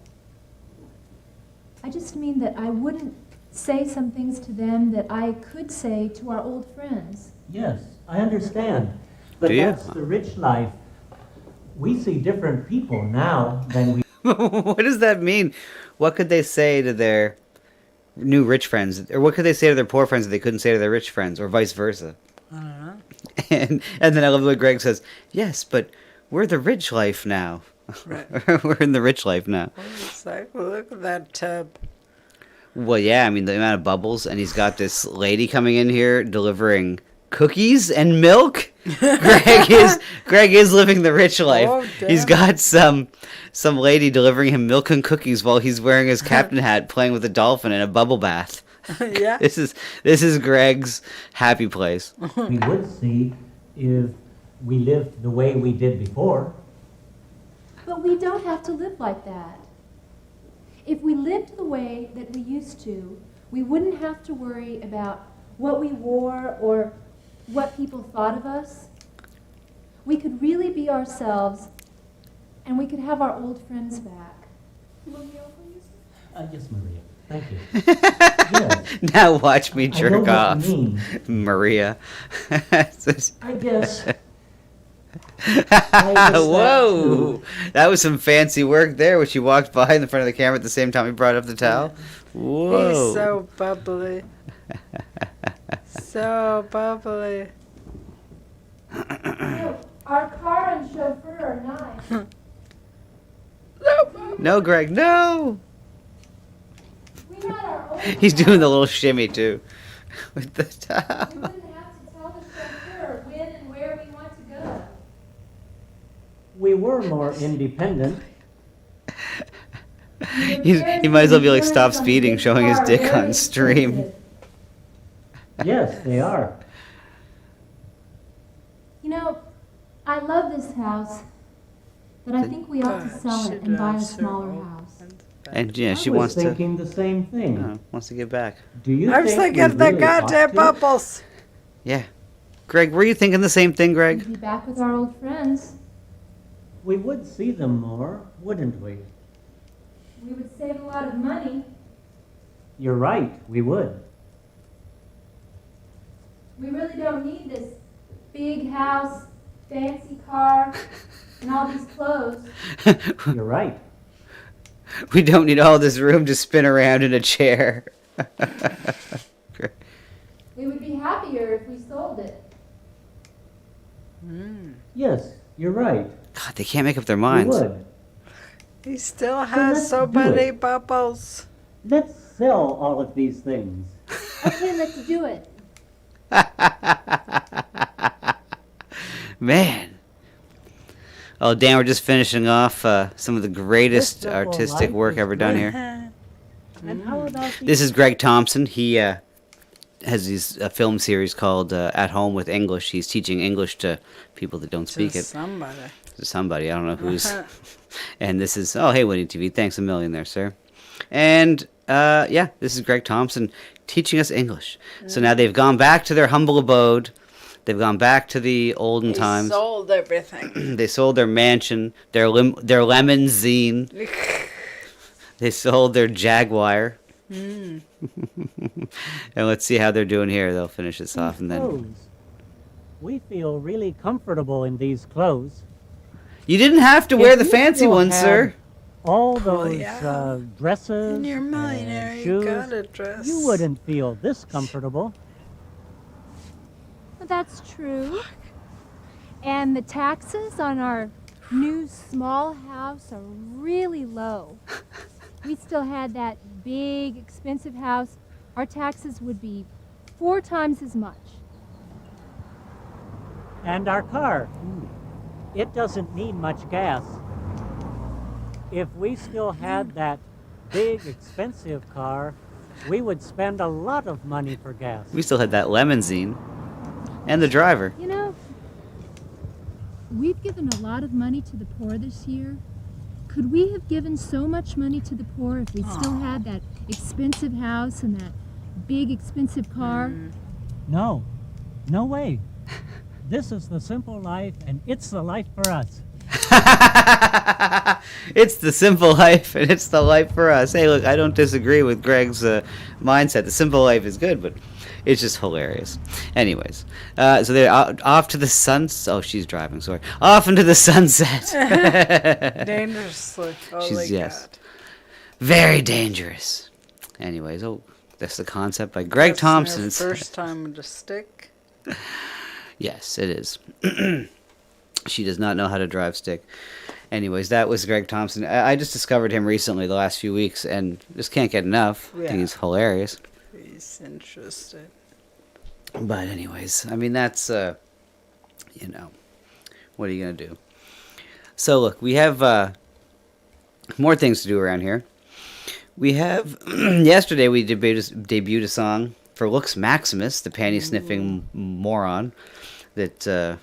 I just mean that I wouldn't say some things to them that I could say to our old friends. Yes, I understand. But Do you? that's the rich life. We see different people now than we... What does that mean? What could they say to their new rich friends? Or what could they say to their poor friends that they couldn't say to their rich friends? Or vice versa? I don't know. And then I love the way Greg says, yes, but we're the rich life now. Right. We're in the rich life now. It's like, look at that tub. Well, yeah, I mean, the amount of bubbles, and he's got this lady coming in here delivering cookies and milk. Greg is living the rich life. Oh, He's damn. got some lady delivering him milk and cookies while he's wearing his captain hat, playing with a dolphin in a bubble bath. Yeah. This is Greg's happy place. we would see if we lived the way we did before. But we don't have to live like that. If we lived the way that we used to, we wouldn't have to worry about what we wore or what people thought of us. We could really be ourselves, and we could have our old friends back. Yes, Maria. Thank you. Now watch me I know jerk what you off, mean. Maria. I guess Whoa! That was some fancy work there when she walked by in the front of the camera at the same time he brought up the towel. Whoa! He's so bubbly. So bubbly. Our car and chauffeur are nice. No, Greg, no! We had our own He's doing the little shimmy too. With the towel. We wouldn't have to tell the chauffeur when and where we want to go. We were more independent. He might as well be like, stop speeding, showing his dick on stream. Yes, they are. You know, I love this house, but I think we ought to sell it and buy a smaller house. And yeah, she I was wants to. thinking the same thing. Wants to get back. Do you I was think thinking we of the really ought goddamn to? bubbles. Yeah. Greg, were you thinking the same thing, Greg? Be back with our old friends. We would see them more, wouldn't we? We would save a lot of money. You're right, we would. We really don't need this big house, fancy car, and all these clothes. You're right. We don't need all this room to spin around in a chair. We would be happier if we sold it. Yes, you're right. God, they can't make up their We minds. would. He still let's has so do many it. bubbles. Let's sell all of these things. Okay, let's do it. Man. Oh, Dan, we're just finishing off some of the greatest This artistic life work is ever done great. here. And how about This is Greg Thompson. He has his film series called At Home with English. He's teaching English to people that don't speak it. Somebody. To somebody, I don't know who's. And this is, oh, hey, Winnie TV. Thanks a million there, sir. And, yeah, this is Greg Thompson teaching us English. So now they've gone back to their humble abode. They've gone back to the olden He times. sold everything. They sold their mansion, their lemon zine. They sold their Jaguar. Mm. And let's see how they're doing here. They'll finish this off and then. Clothes. We feel really comfortable in these clothes. You didn't have to If wear the you fancy still ones, had sir. All those yeah. dresses When you're a millionaire, and you shoes, gotta dress. you wouldn't feel this comfortable. Well, that's true. And the taxes on our new small house are really low. We still had that big, expensive house, our taxes would be 4 times as much. And our car. It doesn't need much gas. If we still had that big, expensive car, we would spend a lot of money for gas. We still had that lemon zine. And the driver. You know, we've given a lot of money to the poor this year. Could we have given so much money to the poor if we still had that expensive house and that big, expensive car? No. No way. This is the simple life, and it's the life for us. It's the simple life, and it's the life for us. Hey, look, I don't disagree with Greg's mindset. The simple life is good, but it's just hilarious. Anyways, so they're off to the sunset. Oh, she's driving, sorry. Off into the sunset. Dangerously. Holy God. Very dangerous. Anyways, oh, that's the concept by Greg That's Thompson. their first time with a stick. Yes, it is. She does not know how to drive stick. Anyways, that was Greg Thompson. I just discovered him recently, the last few weeks, and just can't get enough. I Yeah. think he's hilarious. He's interested. But anyways, I mean, that's, what are you going to do? So look, we have more things to do around here. We have, yesterday we debuted a song for Lux Maximus, the panty-sniffing moron that,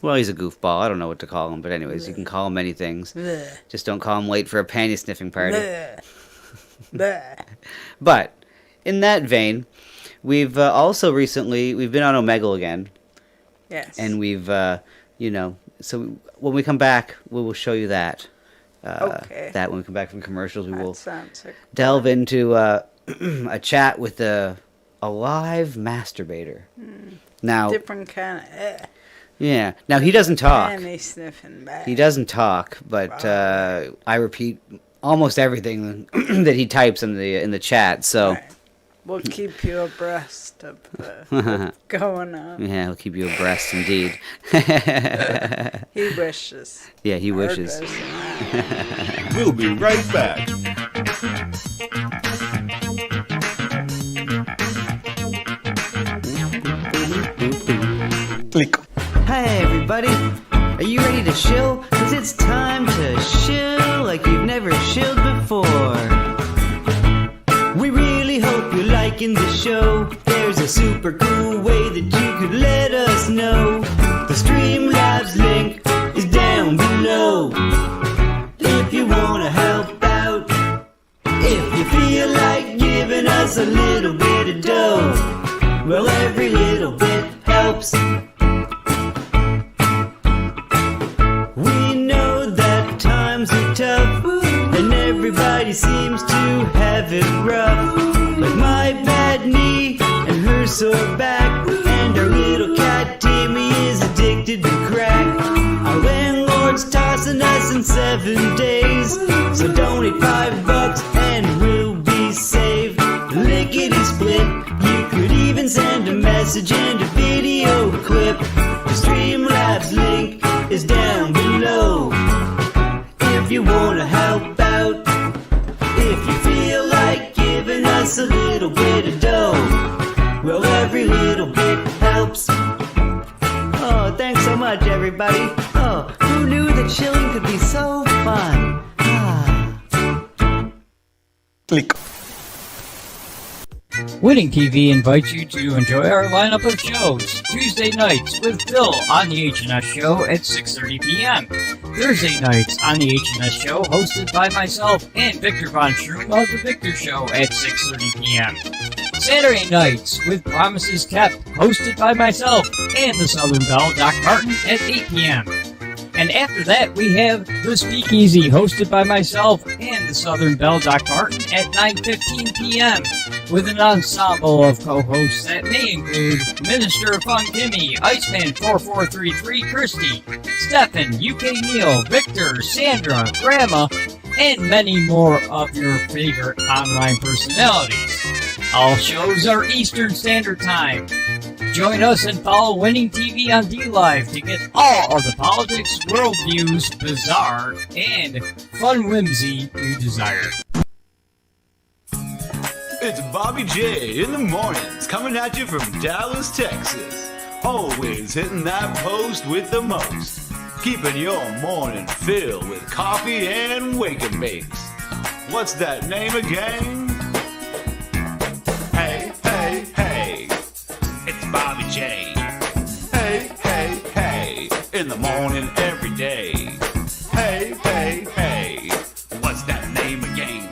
well, he's a goofball. I don't know what to call him, but anyways, you can call him many things. Blech. Just don't call him late for a panty-sniffing party. Blech. Blech. But, in that vein, we've also recently, we've been on Omegle again. Yes. And we've, so when we come back, we will show you that. Okay. That when we come back from commercials, we will sounds like delve into a chat with a live masturbator. Now, different kind of. Yeah. Now, he doesn't talk. And he's sniffing back. He doesn't talk, but I repeat almost everything that he types in the chat. So We'll keep you abreast of what's going on. yeah, he'll keep you abreast indeed. He wishes. Yeah, he wishes. We'll be right back. Click. Hi everybody, are you ready to chill? 'Cause it's time to chill like you've never chilled before. We really hope you're liking the show. There's a super cool way that you could let us know. The Streamlabs link is down below. If you wanna help out, if you feel like giving us a little bit of dough, well, every little bit helps. We know that times are tough, and everybody seems to have it rough. Like my bad knee and her sore back, and our little cat Timmy is addicted to crack. Our landlord's tossing us in 7 days, so donate $5 and we'll be saved. Lickety split, you could even send a message and a video clip. The Streamlabs link is down below. If you wanna help out, if you feel like giving us a little bit of dough, well, every little bit helps. Oh, thanks so much, everybody. Oh, who knew that chilling could be so fun? Click. Winning TV invites you to enjoy our lineup of shows. Tuesday nights with Bill on the H&S Show at 6:30 p.m. Thursday nights on the H&S Show, hosted by myself and Victor Von Schroom of The Victor Show at 6:30 p.m. Saturday nights with Promises Kept, hosted by myself and the Southern Belle, Doc Martin, at 8 p.m. And after that, we have The Speakeasy, hosted by myself and the Southern Belle, Doc Martin, at 9:15 p.m. with an ensemble of co-hosts that may include Minister of Fun Timmy, Iceman 4433 Christy, Stefan, UK Neil, Victor, Sandra, Grandma, and many more of your favorite online personalities. All shows are Eastern Standard Time. Join us and follow Winning TV on DLive to get all of the politics, worldviews, bizarre, and fun whimsy you desire. It's Bobby J in the mornings, coming at you from Dallas, Texas. Always hitting that post with the most. Keeping your morning filled with coffee and wake and bakes. What's that name again? Hey, hey, hey. It's Bobby J. Hey, hey, hey. In the morning every day. Hey, hey, hey. What's that name again?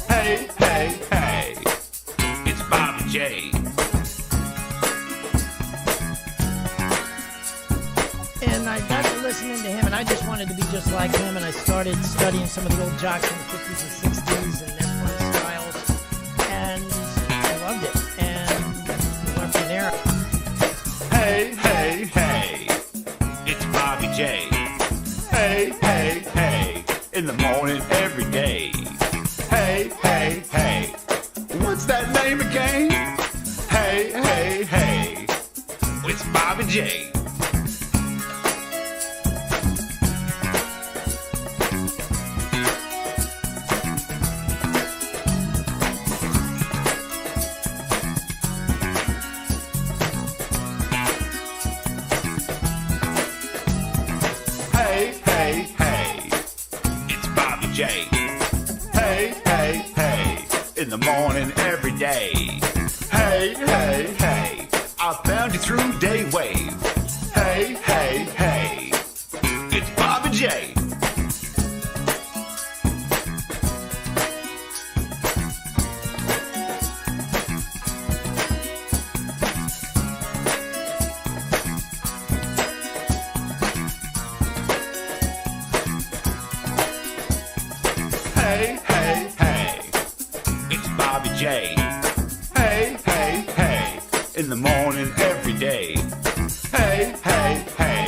Hey, hey, hey. It's Bobby J. And I got to listening to him, and I just wanted to be just like him, and I started studying some of the old jocks from the 50s and 60s and their fun styles, and I loved it, and went from there. Hey, hey, hey. It's Bobby J. Hey, hey, hey. In the morning every day. Hey, hey, hey. What's that name again? Hey, hey, hey. It's Bobby J. Hey, hey, hey. It's Bobby J. Hey, hey, hey. In the morning every day. Hey, hey, hey. I found you through Daywave. Hey, hey, hey. It's Bobby J. Hey, hey, hey. It's Bobby J. Hey, hey, hey. In the morning every day. Hey, hey, hey.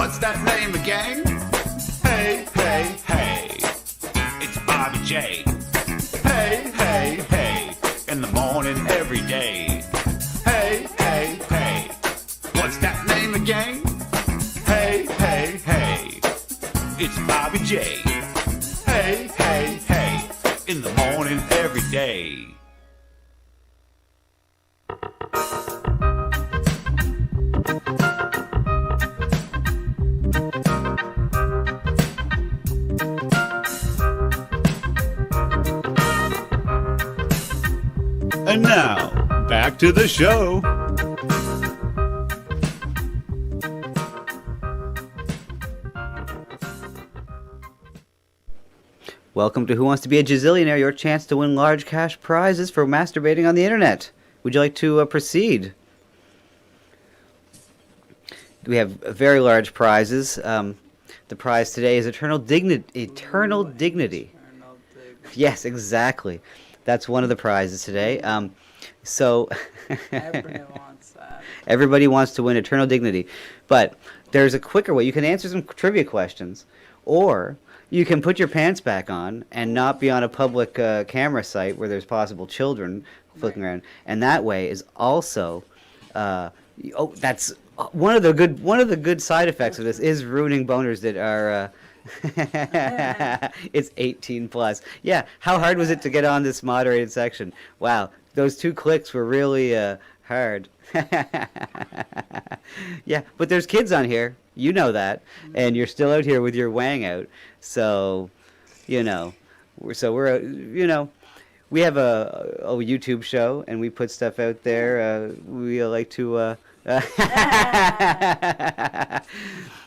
What's that name again? Hey, hey, hey. It's Bobby J. Hey, hey, hey. In the morning every day. Hey, hey, hey. What's that name again? Hey, hey, hey. It's Bobby J. Hey, hey, hey. In the morning every day. And now, back to the show. Welcome to Who Wants to Be a Gazillionaire, your chance to win large cash prizes for masturbating on the internet. Would you like to proceed? We have very large prizes. The prize today is Eternal Dignity. Yes, exactly. That's one of the prizes today. Everybody wants that. Everybody wants to win Eternal Dignity. But there's a quicker way. You can answer some trivia questions, or you can put your pants back on and not be on a public camera site where there's possible children flicking around. And that way is also, that's one of the good side effects of this is ruining boners that are. It's 18 plus. Yeah, how hard was it to get on this moderated section? Wow, those 2 clicks were really hard. Yeah, but there's kids on here. You know that, and you're still out here with your wang out. So, we have a YouTube show, and we put stuff out there. We like to.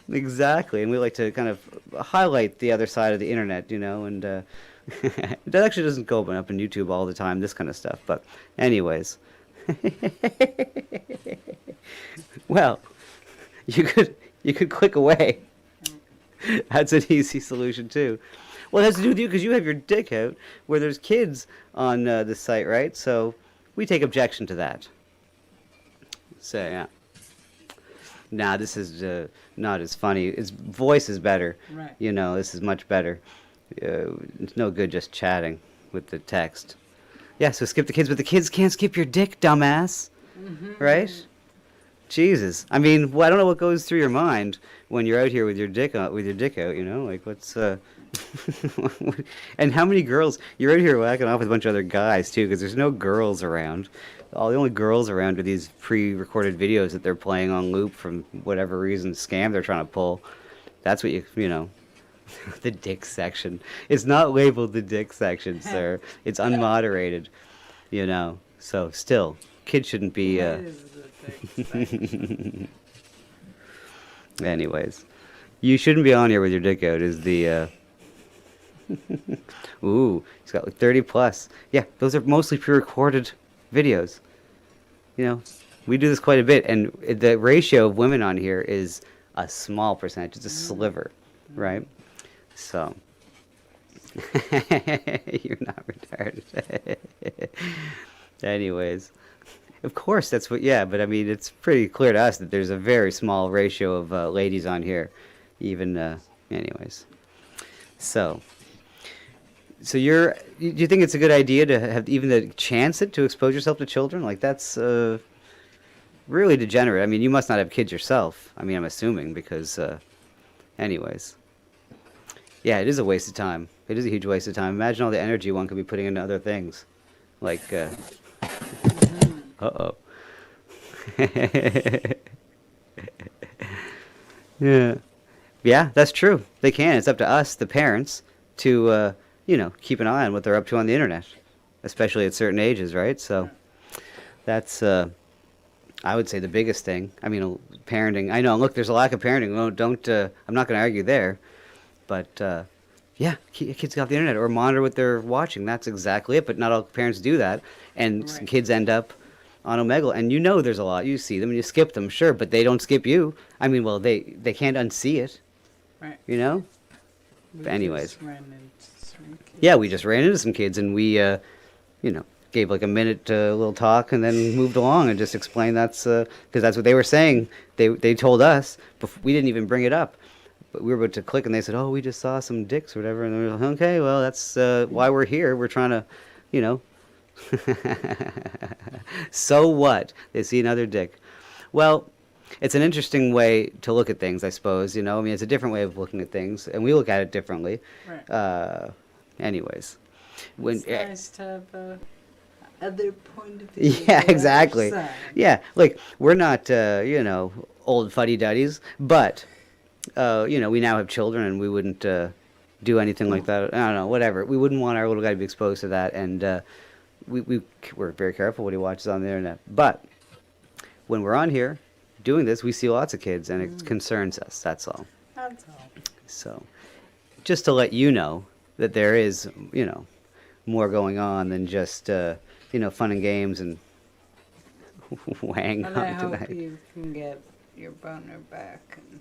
Exactly, and we like to kind of highlight the other side of the internet, and it actually doesn't go up on YouTube all the time, this kind of stuff. But anyways, well, you could click away. That's an easy solution too. Well, it has to do with you because you have your dick out where there's kids on the site, right? So we take objection to that. So yeah. Nah, this is not as funny. His voice is better. Right. This is much better. It's no good just chatting with the text. Yeah, so skip the kids, but the kids can't skip your dick, dumbass. Mm-hmm. Right? Jesus. I mean, I don't know what goes through your mind when you're out here with your dick out. Like what's and how many girls? You're out here whacking off with a bunch of other guys too, because there's no girls around. The only girls around are these pre-recorded videos that they're playing on loop from whatever reason, scam they're trying to pull. That's what the dick section. It's not labeled the dick section, sir. It's unmoderated, So still, kids shouldn't be. Anyways, you shouldn't be on here with your dick out. Is the. Ooh, he's got like 30 plus. Yeah, those are mostly pre-recorded videos. We do this quite a bit, and the ratio of women on here is a small percentage. It's a sliver, right? So, you're not retarded. Anyways, of course that's what. Yeah, but I mean, it's pretty clear to us that there's a very small ratio of ladies on here. Even, anyways. So do you think it's a good idea to have even the chance to expose yourself to children? Like, that's really degenerate. I mean, you must not have kids yourself. I mean, I'm assuming, because, anyways. Yeah, it is a waste of time. It is a huge waste of time. Imagine all the energy one could be putting into other things. Like, uh-oh. Yeah. Yeah, that's true. They can. It's up to us, the parents, to, keep an eye on what they're up to on the internet, especially at certain ages, right? So that's, I would say, the biggest thing. I mean, parenting. I know, look, there's a lack of parenting. I'm not going to argue there. But, yeah, keep kids off the internet or monitor what they're watching. That's exactly it. But not all parents do that. And some kids end up on Omegle. And there's a lot. You see them and you skip them, sure, but they don't skip you. I mean, well, they can't unsee it. Right. But anyways. Just ran into some kids. Yeah, we just ran into some kids, and we, gave like a minute little talk and then moved along and just explained that's because that's what they were saying. They told us, we didn't even bring it up. But we were about to click and they said, oh, we just saw some dicks or whatever. And we were like, okay, well, that's why we're here. We're trying to, you know. So what? They see another dick. Well, it's an interesting way to look at things, I suppose. You know, I mean, it's a different way of looking at things. And we look at it differently. Right. Anyways. It's nice to have a other point of view. Yeah, exactly. Side. Yeah, like, we're not, you know, old fuddy-duddies, but... you know, we now have children, and we wouldn't do anything like that. I don't know, whatever. We wouldn't want our little guy to be exposed to that, and we're very careful what he watches on the internet. But when we're on here doing this, we see lots of kids, and it concerns us. That's all. That's all. So, just to let you know that there is, you know, more going on than just, you know, fun and games and wang And on I hope tonight. you can get your boner back. And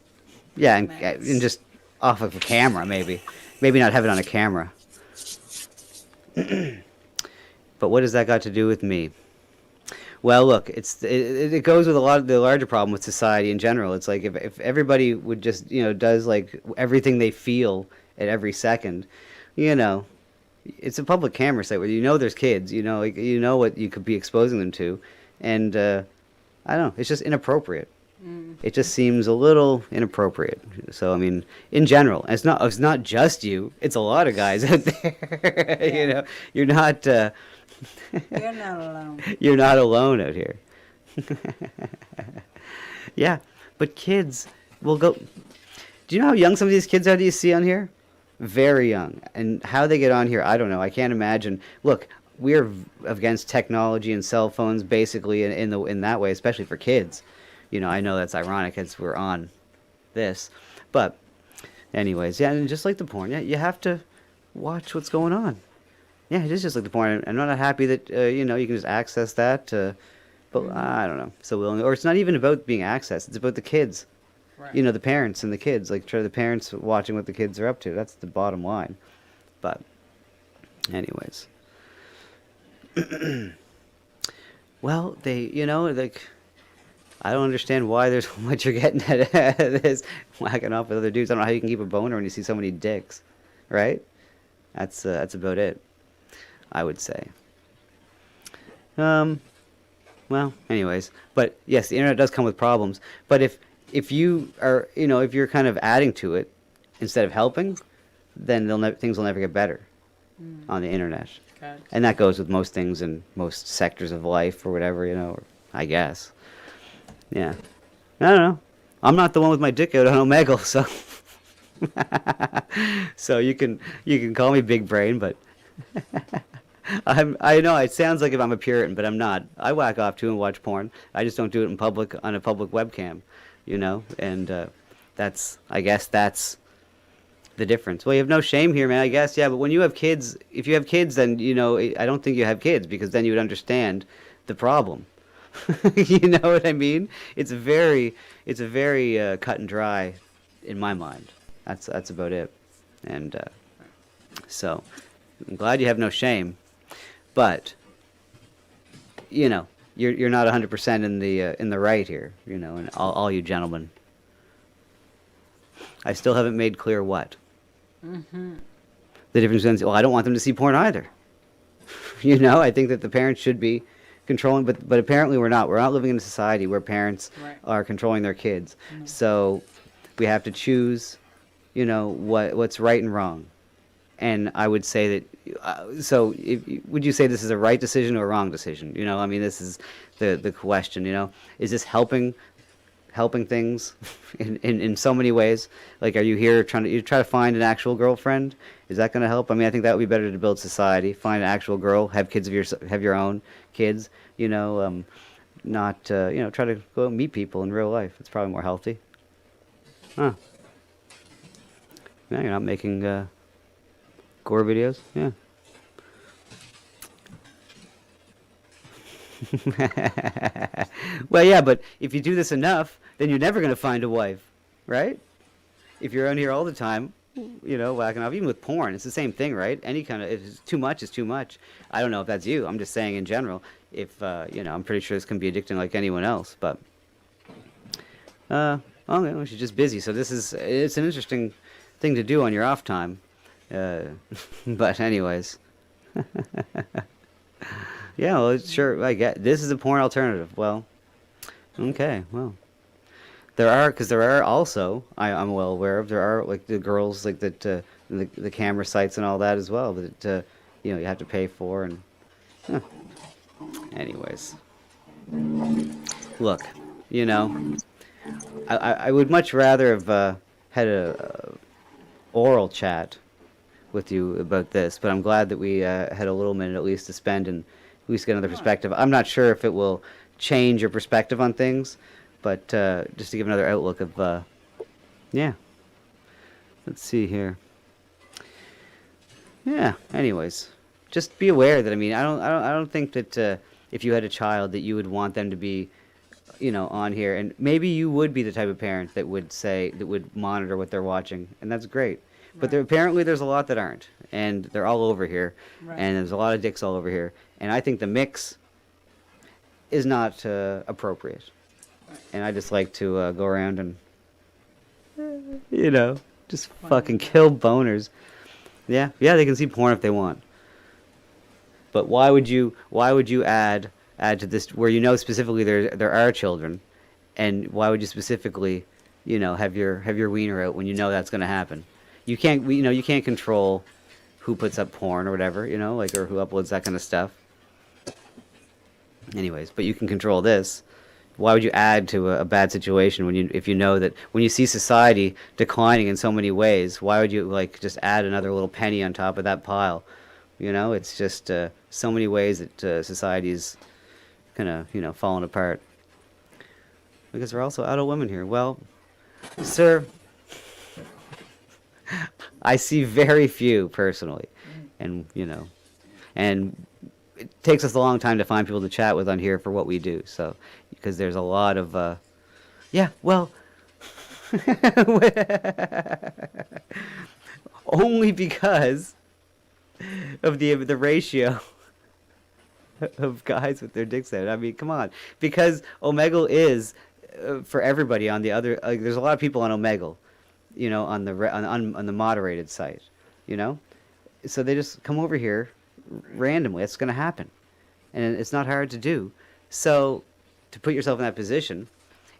Yeah, and just off of a camera, maybe. Maybe not have it on a camera. But what has that got to do with me? Well, look, it goes with a lot of the larger problem with society in general. It's like if everybody would just, you know, does like everything they feel at every second, you know, it's a public camera site where you know there's kids, you know, like, you know what you could be exposing them to, and I don't know, it's just inappropriate. It just seems a little inappropriate. So I mean, in general, it's not just you. It's a lot of guys out there. You know, you're not. You're not alone. You're not alone out here. Yeah, but kids will go. Do you know how young some of these kids are? Do you see on here? Very young, and how they get on here, I don't know. I can't imagine. Look, we're against technology and cell phones, basically, in that way, especially for kids. You know, I know that's ironic as we're on this. But anyways, yeah, and just like the porn, yeah, you have to watch what's going on. Yeah, it is just like the porn. I'm not happy that, you know, you can just access that. But I don't know. So willingly. Or it's not even about being accessed. It's about the kids. Right. You know, the parents and the kids. Like, try the parents watching what the kids are up to. That's the bottom line. But anyways. Well, they, you know, like... I don't understand why there's what you're getting at this whacking off with other dudes. I don't know how you can keep a boner when you see so many dicks, right? That's about it, I would say. Well, anyways, but yes, the internet does come with problems. But if you are, you know, if you're kind of adding to it instead of helping, then things will never get better on the internet. Gotcha. And that goes with most things in most sectors of life or whatever, you know, I guess. Yeah. I don't know. I'm not the one with my dick out on Omegle, so so you can call me big brain, but I know it sounds like if I'm a Puritan, but I'm not. I whack off too and watch porn. I just don't do it in public on a public webcam, you know, and I guess that's the difference. Well, you have no shame here, man, I guess. Yeah, but when you have kids, if you have kids, then, you know, I don't think you have kids, because then you would understand the problem. You know what I mean? It's a very cut and dry in my mind. That's about it. And so I'm glad you have no shame, but you know, you're not 100% in the right here, you know, and all you gentlemen. I still haven't made clear what. Mm-hmm. The difference is, well, I don't want them to see porn either. You know, I think that the parents should be controlling, but apparently we're not. We're not living in a society where parents are controlling their kids. Mm-hmm. So we have to choose, you know, what's right and wrong. And I would say that, so would you say this is a right decision or a wrong decision? You know, I mean, this is the question, you know. Is this helping things in so many ways? Like, are you here trying to find an actual girlfriend? Is that going to help? I mean, I think that would be better to build society. Find an actual girl, have kids have your own kids, you know, not, you know, try to go meet people in real life. It's probably more healthy. Huh. Yeah, you're not making gore videos? Yeah. Well, yeah, but if you do this enough, then you're never going to find a wife, right? If you're on here all the time, you know, whacking off. Even with porn, it's the same thing, right? Any kind of, if it's too much, it's too much. I don't know if that's you. I'm just saying in general. If you know, I'm pretty sure this can be addicting like anyone else. But okay, well, she's just busy. So it's an interesting thing to do on your off time. But anyways, yeah, well, sure. I get this is a porn alternative. Well, okay, well. There are also, I'm well aware of, there are like the girls like that, the camera sites and all that as well that, you know, you have to pay for and, anyways. Look, you know, I would much rather have had a oral chat with you about this, but I'm glad that we had a little minute at least to spend and at least get another perspective. I'm not sure if it will change your perspective on things. But just to give another outlook of, yeah. Let's see here. Yeah. Anyways, just be aware that I mean I don't think that if you had a child that you would want them to be, you know, on here, and maybe you would be the type of parent that would monitor what they're watching, and that's great. But apparently there's a lot that aren't, and they're all over here, and there's a lot of dicks all over here, and I think the mix is not appropriate. And I just like to go around and, you know, just fucking kill boners. Yeah, they can see porn if they want. But why would you add to this where you know specifically there are children, and why would you specifically, you know, have your wiener out when you know that's going to happen? You can't control who puts up porn or whatever, you know, like or who uploads that kind of stuff. Anyways, but you can control this. Why would you add to a bad situation if you know that when you see society declining in so many ways, why would you like just add another little penny on top of that pile? You know, it's just so many ways that society is kind of, you know, falling apart. Because there are also adult women here. Well, sir, I see very few personally, and you know, and it takes us a long time to find people to chat with on here for what we do. So, because there's a lot of, yeah, well, only because of the ratio of guys with their dicks out. I mean, come on, because Omegle is for everybody on the other. There's a lot of people on Omegle, you know, on the moderated site, you know, so they just come over here randomly. It's going to happen, and it's not hard to do. So to put yourself in that position,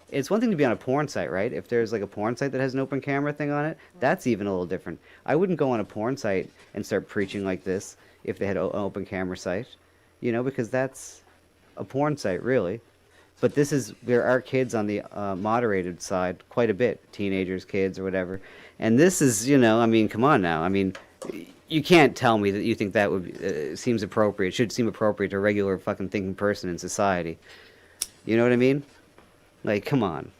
it's one thing to be on a porn site, right? If there's like a porn site that has an open camera thing on it, that's even a little different. I wouldn't go on a porn site and start preaching like this if they had an open camera site, you know, because that's a porn site really. But there are kids on the moderated side quite a bit, teenagers, kids, or whatever. And this is, you know, I mean, come on now. I mean, you can't tell me that you think that would seems appropriate. Should seem appropriate to a regular fucking thinking person in society. You know what I mean? Like, come on.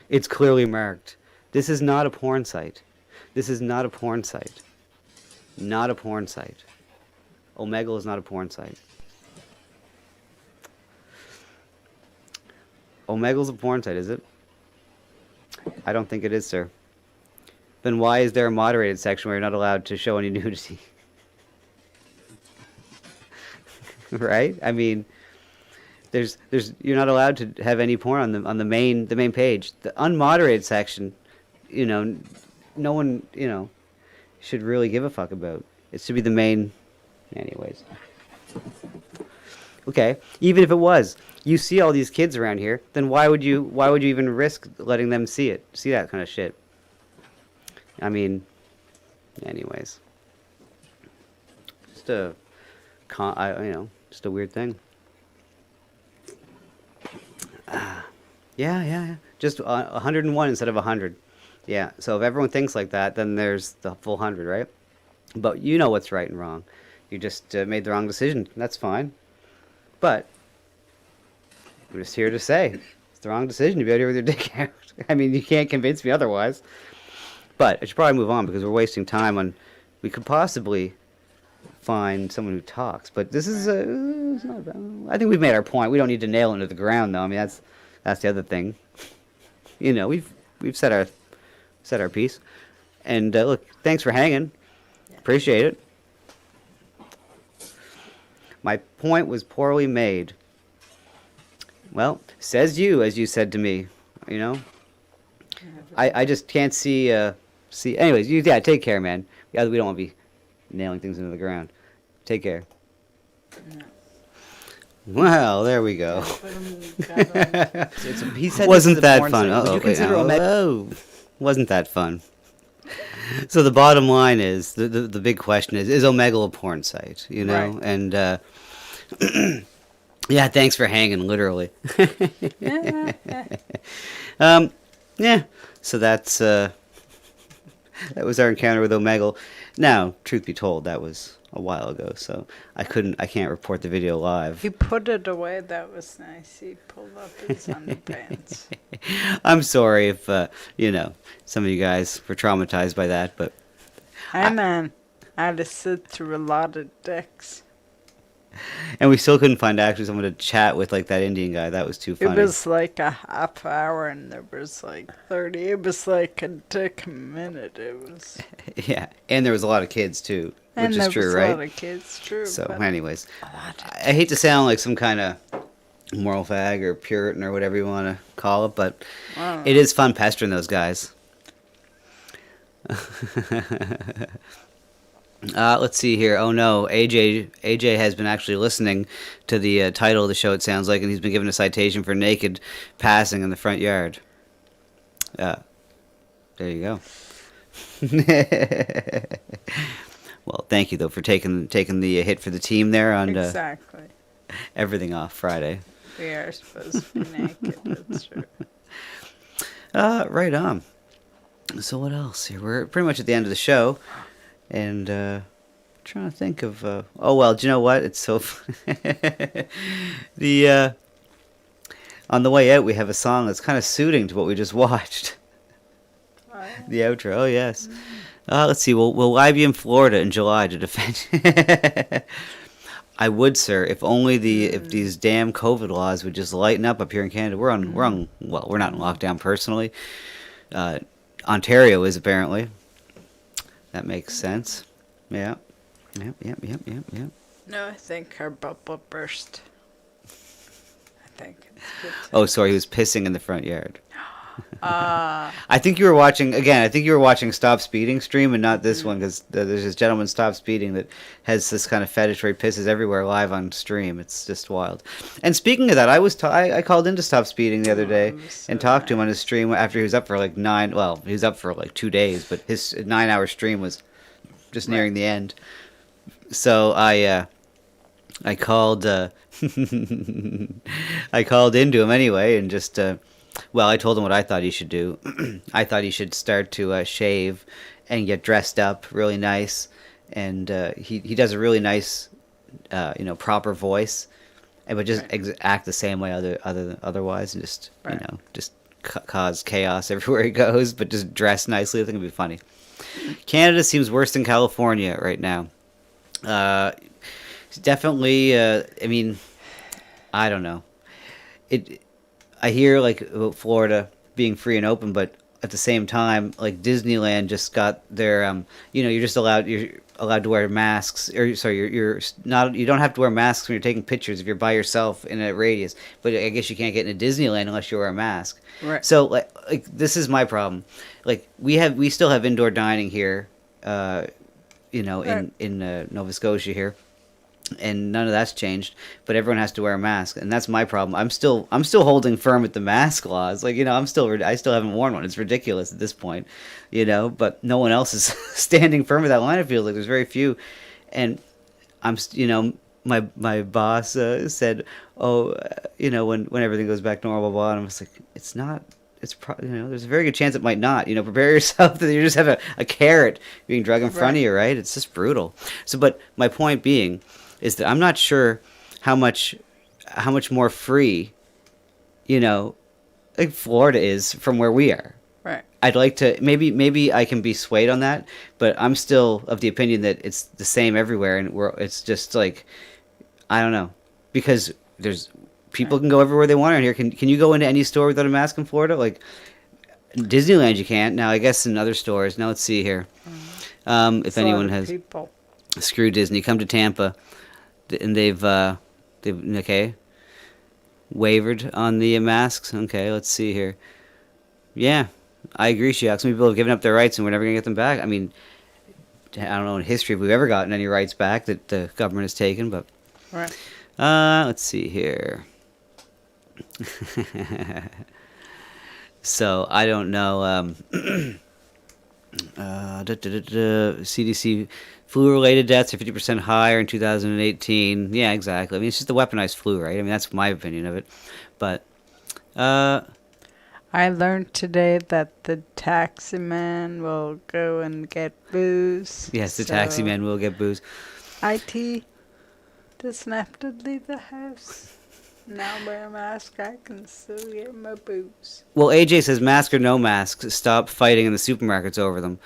It's clearly marked. This is not a porn site. This is not a porn site. Not a porn site. Omegle is not a porn site. Omegle's a porn site, is it? I don't think it is, sir. Then why is there a moderated section where you're not allowed to show any nudity? Right? I mean, you're not allowed to have any porn on the main page. The unmoderated section, you know, no one, you know, should really give a fuck about. It should be the main. Anyways. Okay, even if it was, you see all these kids around here, then why would you even risk letting them see that kind of shit? I mean, anyways, just just a weird thing. Yeah. Just 101 instead of 100. Yeah. So if everyone thinks like that, then there's the full 100, right? But you know what's right and wrong. You just made the wrong decision. That's fine. But I'm just here to say it's the wrong decision to be out here with your dick out. I mean, you can't convince me otherwise. But I should probably move on because we're wasting time on. We could possibly find someone who talks, but this is it's not bad. I think we've made our point. We don't need to nail it into the ground, though. I mean, that's the other thing. You know, we've said our piece, And look, thanks for hanging. Appreciate it. My point was poorly made. Well, says you, as you said to me. You know, I just can't see. Anyways, take care, man. Yeah, we don't want to be nailing things into the ground. Take care. Well, there we go. He said wasn't this is a that porn fun? site. Would you Wait, consider now. Oh, wasn't that fun? So the bottom line is the big question is Omegle a porn site? You know, Right. and yeah, thanks for hanging, literally. Yeah. So that's that was our encounter with Omegle. Now, truth be told, that was a while ago, so I can't report the video live. He put it away. That was nice. He pulled up his underpants. I'm sorry if some of you guys were traumatized by that, but Hey man, I had to sit through a lot of dicks. and we still couldn't find actually someone to chat with like that Indian guy. That was too funny. It was like a half hour and there was like 30. It was like a dick a minute. It was. Yeah, and there was a lot of kids too, And which there is true, was right? a lot of kids, true. So, but anyways, I hate to sound like some kind of moral fag or Puritan or whatever you want to call it, but Wow. it is fun pestering those guys. Let's see here. Oh no, AJ has been actually listening to the title of the show, it sounds like, and he's been given a citation for naked passing in the front yard. There you go. Well, thank you though for taking the hit for the team there on exactly. everything off Friday. We are supposed to be naked. That's true. Right on. So what else here? We're pretty much at the end of the show, and trying to think of. Oh well, do you know what? It's so. The on the way out, we have a song that's kind of suiting to what we just watched. The outro. Oh yes. Let's see. Will I be in Florida in July to defend? I would, sir, if only if these damn COVID laws would just lighten up here in Canada. We're on. Well, we're not in lockdown personally. Ontario is apparently. That makes sense. Yeah. Yep. No, I think our bubble burst. I think it's good. Oh, sorry. He was pissing in the front yard. I think you were watching Stop Speeding stream and not this one, because there's this gentleman, Stop Speeding, that has this kind of fetish where he pisses everywhere live on stream. It's just wild. And speaking of that, I called into Stop Speeding the other day and talked to him on his stream after he was up for like he was up for like 2 days, but his 9-hour stream was just nearing the end. So I called I called into him anyway and just well, I told him what I thought he should do. I thought he should start to shave and get dressed up really nice. And he does a really nice, proper voice, but just act the same way otherwise, and just just cause chaos everywhere he goes. But just dress nicely. I think it'd be funny. Canada seems worse than California right now. Definitely. I mean, I don't know. I hear like about Florida being free and open, but at the same time, like Disneyland just got their, you're allowed to wear masks, or sorry, you don't have to wear masks when you're taking pictures if you're by yourself in a radius. But I guess you can't get into Disneyland unless you wear a mask. Right. So like this is my problem. Like we still have indoor dining here, in Nova Scotia here. And none of that's changed, but everyone has to wear a mask, and that's my problem. I'm still holding firm with the mask laws. Like, I still haven't worn one. It's ridiculous at this point, but no one else is standing firm with that line. I feel like there's very few, and I'm, my boss said, when everything goes back to normal, blah, blah, and I was like, it's not. It's probably, there's a very good chance it might not. Prepare yourself that you just have a carrot being drug in front of you, right? It's just brutal. So, but my point being is that I'm not sure how much more free, like Florida is from where we are. Right. I'd like to maybe I can be swayed on that, but I'm still of the opinion that it's the same everywhere, and it's just like, I don't know, because people can go everywhere they want around here. Can you go into any store without a mask in Florida? Like, Disneyland you can't. Now, I guess in other stores. Now, let's see here. If anyone has... people. Screw Disney. Come to Tampa. And they've okay, wavered on the masks. Okay, let's see here. Yeah, I agree, Shiok. Some people have given up their rights and we're never going to get them back. I mean, I don't know in history if we've ever gotten any rights back that the government has taken, but... Right. Let's see here. So, I don't know. CDC flu-related deaths are 50% higher in 2018. Yeah, exactly. I mean, it's just the weaponized flu, right? I mean, that's my opinion of it. But, I learned today that the taxi man will go and get booze. Yes, the taxi man will get booze. IT doesn't have to leave the house. Now wear a mask, I can still get my booze. Well, AJ says mask or no mask, stop fighting in the supermarkets over them.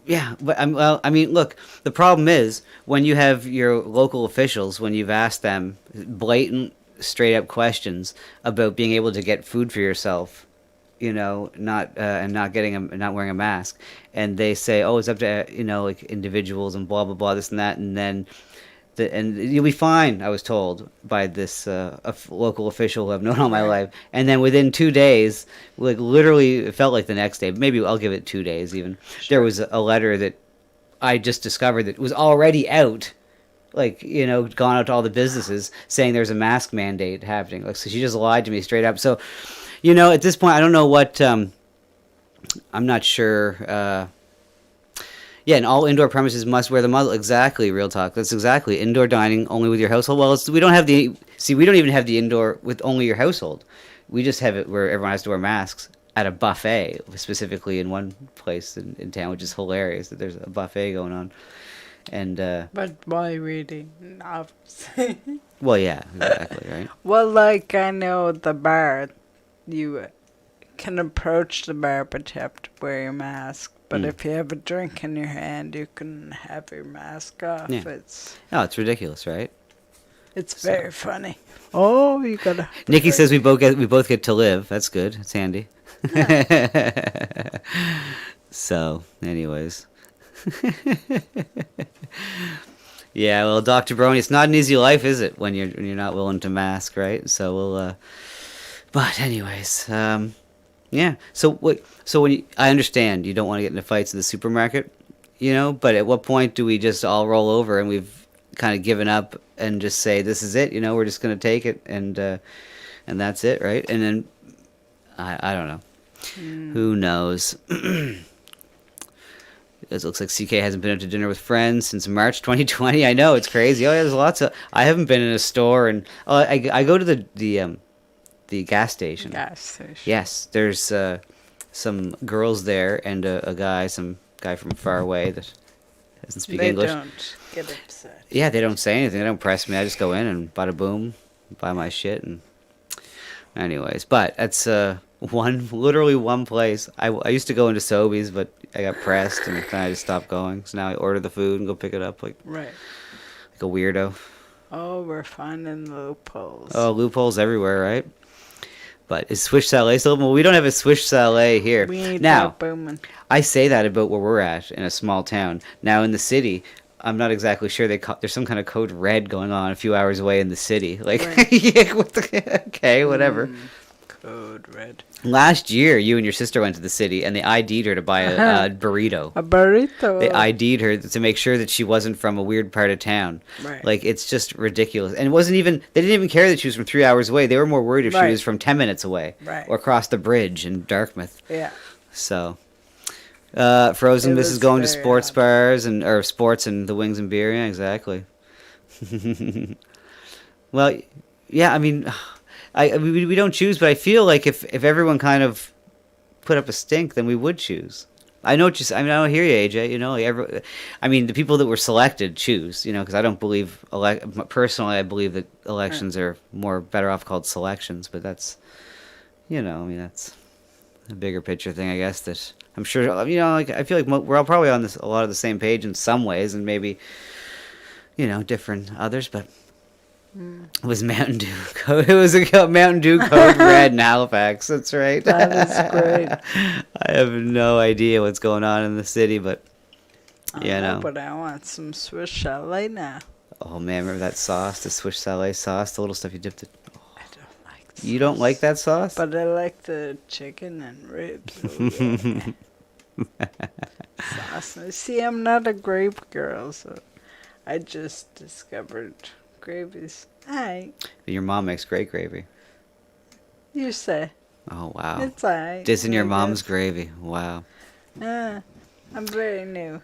Yeah, but I mean, look, the problem is when you have your local officials, when you've asked them blatant, straight-up questions about being able to get food for yourself, you know, not wearing a mask, and they say, oh, it's up to like individuals and blah blah blah, this and that, and then. And you'll be fine, I was told by this local official who I've known all my life. And then within 2 days, like literally, it felt like the next day. Maybe I'll give it 2 days even. Sure. There was a letter that I just discovered that was already out, like gone out to all the businesses saying there's a mask mandate happening. Like, so she just lied to me straight up. So, at this point, I don't know what. I'm not sure. Yeah, and all indoor premises must wear the muzzle. Exactly, real talk. That's exactly. Indoor dining only with your household. Well, we don't even have the indoor with only your household. We just have it where everyone has to wear masks at a buffet, specifically in one place in town, which is hilarious that there's a buffet going on. And but why really? Obviously. Well, yeah, exactly, right? Well, like I know the bar, you can approach the bar, but you have to wear your mask. But if you have a drink in your hand, you can have your mask off. Yeah. It's ridiculous, right? It's very funny. Oh, you gotta. Nikki says we both get to live. That's good. It's handy. Yeah. So, anyways. Yeah, well, Dr. Brony, it's not an easy life, is it? When you're not willing to mask, right? So we'll. But anyways, yeah. So when I understand you don't want to get into fights in the supermarket, but at what point do we just all roll over and we've kind of given up and just say this is it? We're just going to take it and that's it, right? And then I don't know. Who knows? It looks like CK hasn't been out to dinner with friends since March 2020. I know, it's crazy. Oh yeah, there's lots of. I haven't been in a store and I go to the gas station. Gas station. Yes, there's some girls there and some guy from far away that doesn't speak English. They don't get upset. Yeah, they don't say anything. They don't press me. I just go in and bada boom, buy my shit and. Anyways, but that's literally one place. I used to go into Sobeys, but I got pressed and then I just stopped going. So now I order the food and go pick it up like a weirdo. Oh, we're finding loopholes. Oh, loopholes everywhere, right? But is Swish Saleh still? Well, we don't have a Swish Saleh here. We ain't now, that booming. I say that about where we're at in a small town. Now in the city, I'm not exactly sure there's some kind of code red going on a few hours away in the city. Like, yeah, okay, whatever. Code red. Last year, you and your sister went to the city, and they ID'd her to buy a burrito. A burrito. They ID'd her to make sure that she wasn't from a weird part of town. Right. Like, it's just ridiculous. And it wasn't even, they didn't even care that she was from 3 hours away. They were more worried if she was from 10 minutes away. Right. Or across the bridge in Dartmouth. Yeah. So, Frozen, this is going to sports bars or sports and the wings and beer. Yeah, exactly. Well, yeah, I mean, we don't choose, but I feel like if everyone kind of put up a stink, then we would choose. I know I don't hear you, AJ. The people that were selected choose. Because I don't believe personally. I believe that elections are better off called selections. But that's, that's a bigger picture thing, I guess. That I'm sure. I feel like we're all probably on a lot of the same page in some ways, and maybe, different others. But It was Mountain Dew. It was a Mountain Dew Code Red in Halifax. That's right. That is great. I have no idea what's going on in the city, but I know, but I want some Swiss chalet now. Oh man, remember that sauce, the Swiss chalet sauce, the little stuff you dipped it. I don't like. You don't like that sauce? But I like the chicken and ribs. Oh, yeah. Sauce. See, I'm not a grape girl, so I just discovered gravy's. Aight. Your mom makes great gravy. You say. Oh wow. It's aight. Dissing your I mom's guess. gravy. Wow. I'm very new.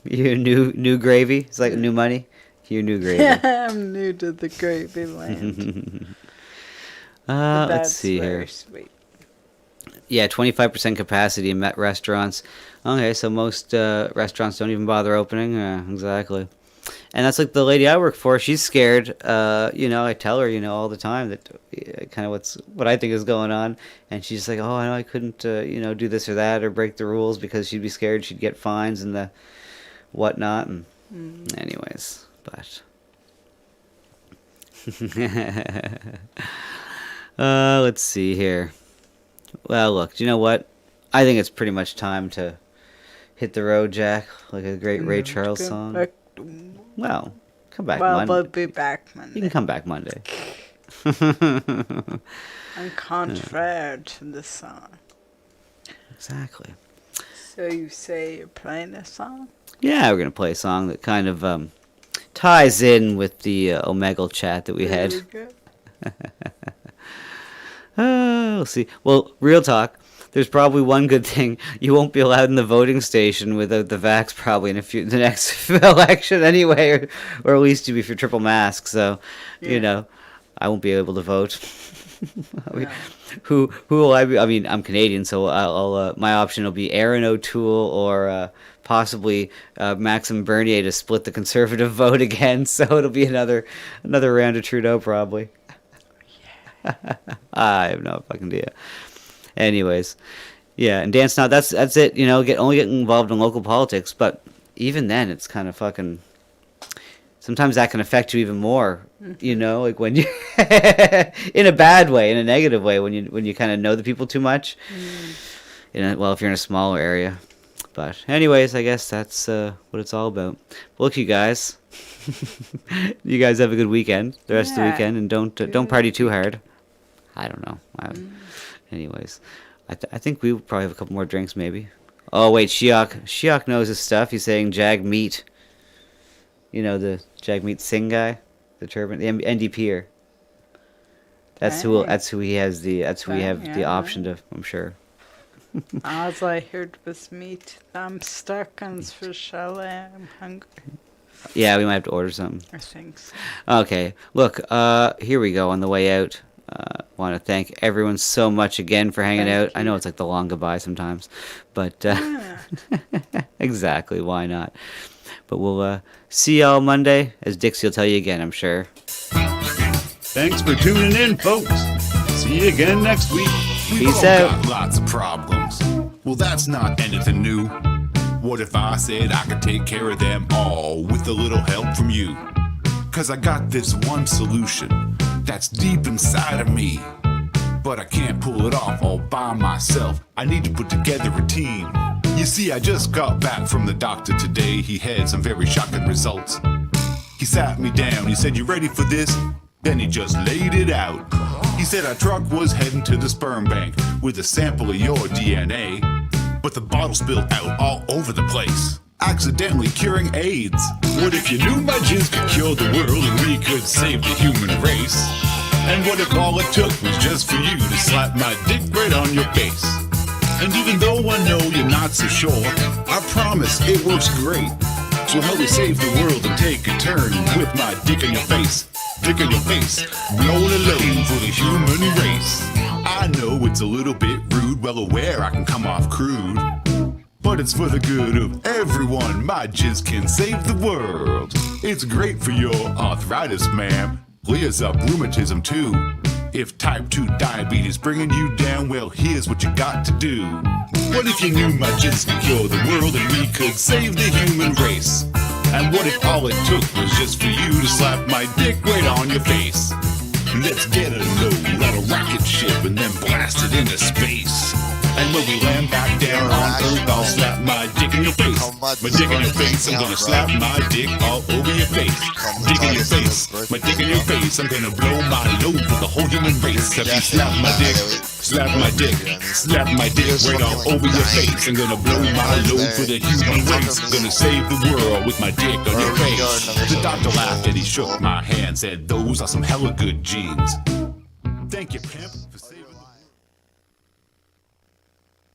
You new gravy? It's like new money. You new gravy. I'm new to the gravy land. But let's that's see very here. Sweet. Yeah, 25% capacity in Met restaurants. Okay, so most restaurants don't even bother opening. Exactly. And that's like the lady I work for. She's scared. I tell her, all the time that kind of what I think is going on. And she's like, oh, I know I couldn't, do this or that or break the rules because she'd be scared she'd get fines and the whatnot. And anyways, but let's see here. Well, look, do you know what? I think it's pretty much time to hit the road, Jack, like a great Ray Charles song. Well, come back Monday. We'll be back Monday. You can come back Monday. I'm contrary to the song. Exactly. So you say you're playing a song? Yeah, we're going to play a song that kind of ties in with the Omegle chat that we had. We'll see. Well, real talk. There's probably one good thing. You won't be allowed in the voting station without the vax probably in the next election anyway, or at least if you're triple mask. So, I won't be able to vote. Who will I be? I mean, I'm Canadian, so I'll my option will be Aaron O'Toole or possibly Maxime Bernier to split the Conservative vote again. So it'll be another round of Trudeau probably. I have no fucking idea. Anyways, yeah, and dance now. That's it. Only get involved in local politics, but even then, it's kind of fucking. Sometimes that can affect you even more. Like when you, in a bad way, in a negative way, when you kind of know the people too much. If you're in a smaller area. But anyways, I guess that's what it's all about. Look, you guys. You guys have a good weekend. The rest of the weekend, and don't party too hard. I don't know. Anyways, I think we probably have a couple more drinks, maybe. Oh wait, Shiok knows his stuff. He's saying Jag Meat. The Jag Meat Singh guy, the turban, the NDPer. That's who he has the. That's who we have the option to. I'm sure. As I heard was meat. I'm stuck on Swiss chalet. I'm hungry. Yeah, we might have to order something. I think so. Okay, look, here we go on the way out. Want to thank everyone so much again for hanging out. I know it's like the long goodbye sometimes, but exactly, why not? But we'll see y'all Monday, as Dixie will tell you again, I'm sure. Thanks for tuning in, folks. See you again next week. Peace out. Got lots of problems. Well, that's not anything new. What if I said I could take care of them all with a little help from you? 'Cause I got this one solution that's deep inside of me, but I can't pull it off all by myself. I need to put together a team. You see, I just got back from the doctor today. He had some very shocking results. He sat me down, he said, "You ready for this?" Then he just laid it out. He said our truck was heading to the sperm bank with a sample of your DNA, but the bottle spilled out all over the place, accidentally curing AIDS. What if you knew my jizz could cure the world and we could save the human race? And what if all it took was just for you to slap my dick right on your face? And even though I know you're not so sure, I promise it works great. So help me save the world and take a turn with my dick in your face. Dick in your face, blowing a load for the human race. I know it's a little bit rude, well aware I can come off crude, but it's for the good of everyone. My jizz can save the world. It's great for your arthritis, ma'am. Clears up rheumatism too. If type 2 diabetes bringing you down, well, here's what you got to do. What if you knew my jizz could cure the world and we could save the human race? And what if all it took was just for you to slap my dick right on your face? Let's get a load on a rocket ship and then blast it into space. And when we land back down on Earth, I'll slap my dick in your face. My dick in your face, I'm gonna slap my dick all over your face. Dick in your face, my dick in your face, I'm gonna blow my load for the whole human race. Have you slapped my dick? Slap my dick, slap my dick right all over your face. I'm gonna blow my load for the human race. Gonna save the world with my dick on your face. The doctor laughed and he shook my hand, said those are some hella good genes. Thank you, pimp.